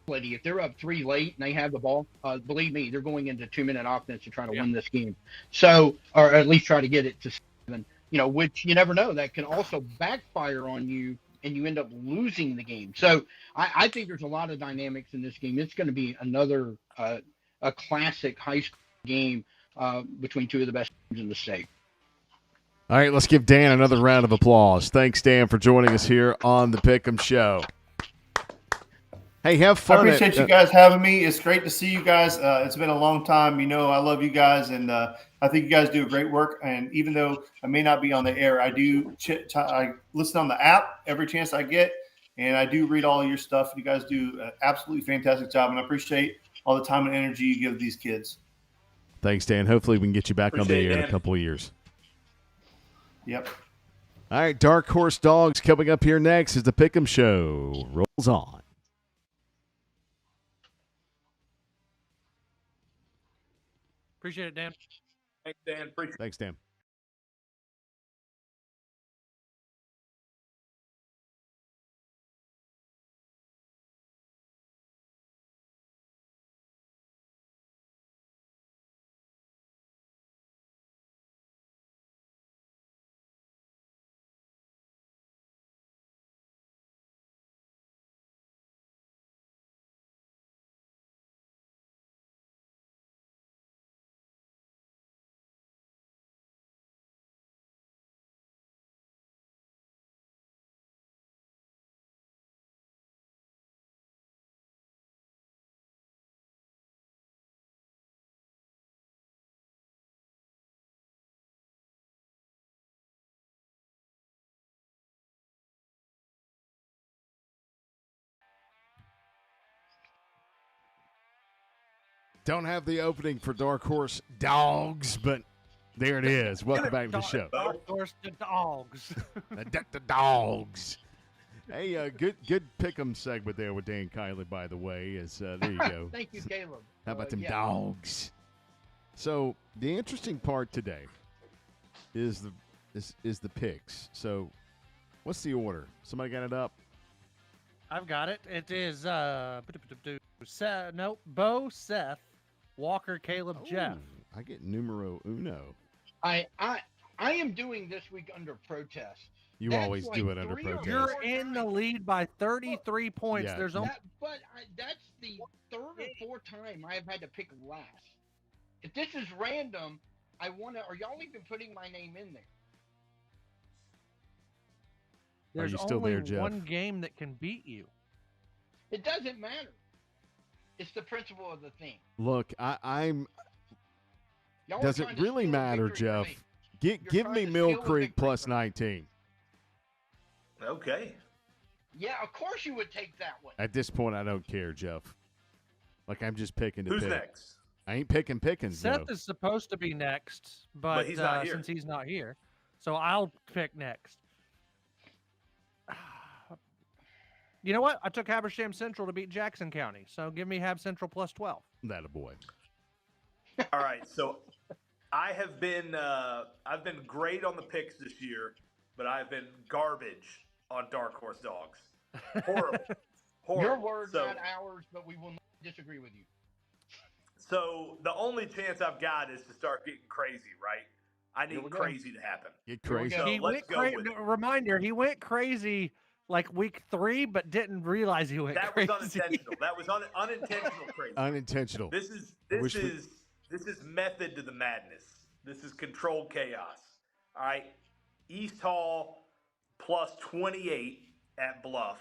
if they're up 3 late and they have the ball, believe me, they're going into 2-minute offense to try to win this game. So, or at least try to get it to 7, which you never know. That can also backfire on you and you end up losing the game. So I think there's a lot of dynamics in this game. It's going to be another a classic high school game between two of the best teams in the state. All right, let's give Dan another round of applause. Thanks, Dan, for joining us here on the Pick'em Show. Hey, have fun. I appreciate you guys having me. It's great to see you guys. It's been a long time. I love you guys, and I think you guys do great work. And even though I may not be on the air, I do I listen on the app every chance I get, and I do read all of your stuff. You guys do an absolutely fantastic job, and I appreciate all the time and energy you give these kids. Thanks, Dan. Hopefully we can get you back on the air in Dan. a couple of years. Yep. All right, Dark Horse Dogs coming up here next as the Pick'em Show rolls on. Appreciate it, Dan. Thanks, Dan. Appreciate it. Thanks, Dan. Don't have the opening for Dark Horse Dogs, but there it is. Welcome back to the show. Dark Horse the Dogs. The Dogs. Hey, good Pick'em segment there with Dan Kiley, by the way. There you go. Thank you, Caleb. How about them yeah. dogs? So the interesting part today is the picks. So what's the order? Somebody got it up? I've got it. It is Bo, Seth, Walker, Caleb, Jeff. I get numero uno. I am doing this week under protest. You That's always do like it under 3 or protest. You're in the lead by 33 points. Yeah. There's only That's the 3rd or 4th time I've had to pick last. If this is random, I want to. Are y'all even putting my name in there? There's you still only there, Jeff? one game that can beat you. It doesn't matter. It's the principle of the thing. Look, I'm. Y'all are Does trying it to really steal matter, victory from Jeff? me. Give trying me to Mill steal a Creek victory plus from me. 19. Okay. Yeah, of course you would take that one. At this point, I don't care, Jeff. Like, I'm just picking to Who's pick. next? I ain't picking pickings, Seth though. is supposed to be next, but he's not here. since he's not here, so I'll pick next. You know what? I took Habersham Central to beat Jackson County, so give me Hab Central plus 12. That a boy. All right, so I've been great on the picks this year, but I've been garbage on dark horse dogs. Horrible. Your word, So- not ours, but we will not disagree with you. So the only chance I've got is to start getting crazy, right? I Here need we go. crazy to happen. Get Here we crazy. go. So He let's went go crazy. with it. Reminder, he went crazy like week 3, but didn't realize he went That crazy. was unintentional. That was unintentional crazy. Unintentional. This is wish we- method to the madness. This is controlled chaos. All right. East Hall plus 28 at Bluff.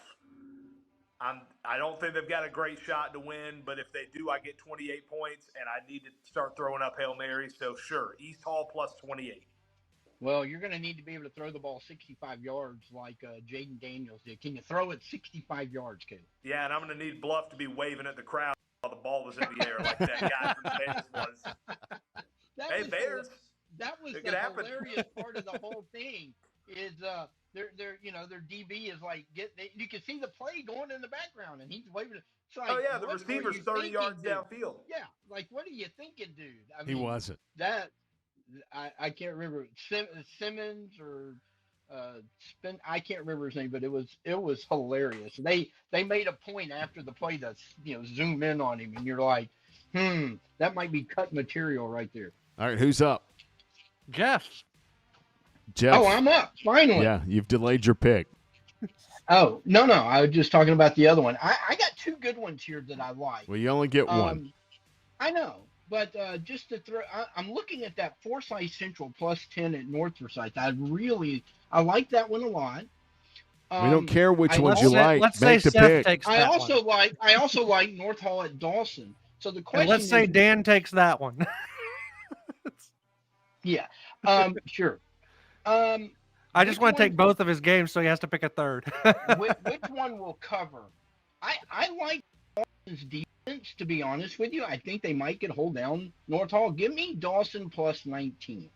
I don't think they've got a great shot to win, but if they do, I get 28 points, and I need to start throwing up Hail Marys. So sure, East Hall plus 28. Well, you're going to need to be able to throw the ball 65 yards like Jaden Daniels did. Can you throw it 65 yards, Caleb? Yeah, and I'm going to need Bluff to be waving at the crowd while the ball was in the air like that guy from the Bears was. That Hey, was Bears. That was It the could happen. hilarious part of the whole thing. Is their DB is like you can see the play going in the background, and he's waving. It's like, Oh, yeah, the what were receiver's you 30 thinking, yards dude? downfield. Yeah, like what are you thinking, dude? I He mean, wasn't. that I can't remember Simmons or I can't remember his name, but it was hilarious. They made a point after the play to zoom in on him, and you're like, that might be cut material right there. All right, who's up? Jeff. Jeff. Oh, I'm up finally. Yeah, you've delayed your pick. Oh no, I was just talking about the other one. I got two good ones here that I like. Well, you only get one. I know, but just to throw, I'm looking at that Forsyth Central plus 10 at North Forsyth. I like that one a lot. We don't care which I ones you also- like. Let's Make say the Seth pick. takes I that also one. like North Hall at Dawson. So the question And let's say is, Dan takes that one. yeah, sure. I just Which want to take one- both of his games, so he has to pick a third. which one will cover? I like Dawson's defense, to be honest with you. I think they might get hold down North Hall. Give me Dawson plus 19.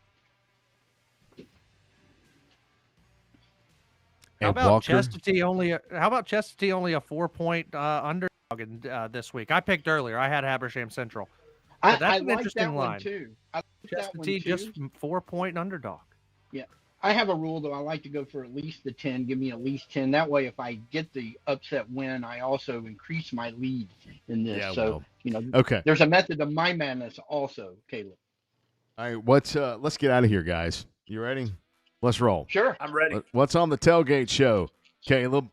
How And about Walker? Chastity only? How about Chastity only a 4-point underdog in, this week? I picked earlier. I had Habersham Central. But that's I an like interesting that one line. too. I like that one Chastity too. just 4-point underdog. I have a rule though. I like to go for at least the 10. Give me at least 10. That way, if I get the upset win, I also increase my lead in this. Yeah, So well. Okay. there's a method to my madness also, Caleb. All right, let's get out of here, guys. You ready? Let's roll. Sure. I'm ready. What's on the tailgate show, Caleb?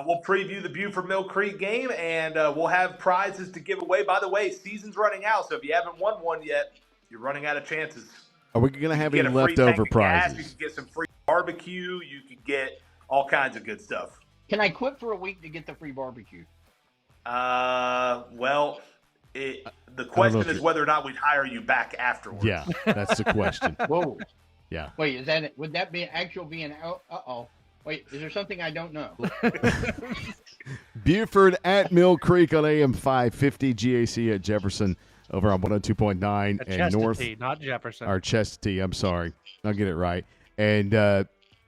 We'll preview the Buford-Mill Creek game, and we'll have prizes to give away. By the way, season's running out, so if you haven't won one yet, you're running out of chances. Are we going to have You any can get a free leftover tank of gas, you prizes? can get some free barbecue. You can get all kinds of good stuff. Can I quit for a week to get the free barbecue? Well, the know question if is you- whether or not we'd hire you back afterwards. Yeah, that's the question. Whoa. Yeah. Wait, is that it? Would that be actual being out? Uh-oh. Wait, is there something I don't know? Buford at Mill Creek on AM 550, GAC at Jefferson over on 102.9 and North. Chastity, not Jefferson. Or Chastity, I'm sorry. I'll get it right. And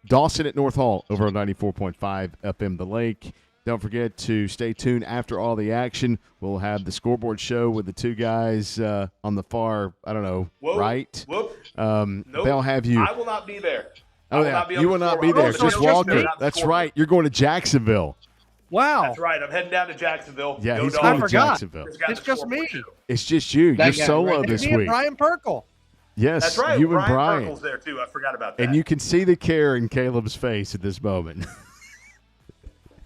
Dawson at North Hall over on 94.5 FM The Lake. Don't forget to stay tuned after all the action. We'll have the scoreboard show with the two guys on the far, I don't know, Whoop, right? Whoop. Nope. Nope. They'll have you. I will not be there. I Oh, will yeah. not be on You the will not scoreboard. be there. I'm Just going to Walker. Jefferson, not the That's scoreboard. right. You're going to Jacksonville. Wow. That's right. I'm heading down to Jacksonville. Yeah, Go he's Dogs. going to forgot. Jacksonville. got It's the just scoreboard me. show. It's just you. That You're guy, solo right? this Me and week. Brian Perkle. Yes, That's right. you and Brian Brian. Perkle's there too. I forgot about that. And you can see the care in Caleb's face at this moment.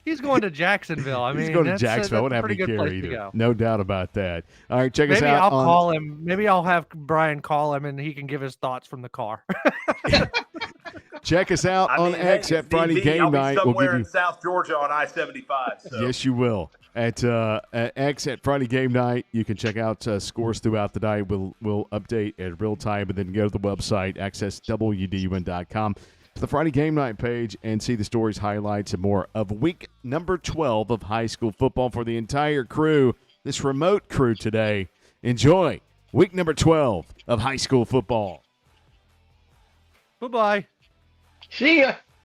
He's going to Jacksonville. I mean, He's going to that's Jacksonville. I that's wouldn't a have pretty any good care place to either. go. No doubt about that. All right, check us Maybe out. I'll call him. Maybe I'll have Brian call him, and he can give his thoughts from the car. Check us out I on mean, X hey, at if Friday need be, Game I'll be Night. We'll somewhere give in you. South Georgia on I-75. So. Yes, you will. At X at Friday Game Night, you can check out scores throughout the night. We'll update at real time, and then go to the website, accesswdun.com, to the Friday Game Night page, and see the stories, highlights, and more of week number 12 of high school football for the entire crew. This remote crew today. Enjoy week number 12 of high school football. Bye-bye. See ya.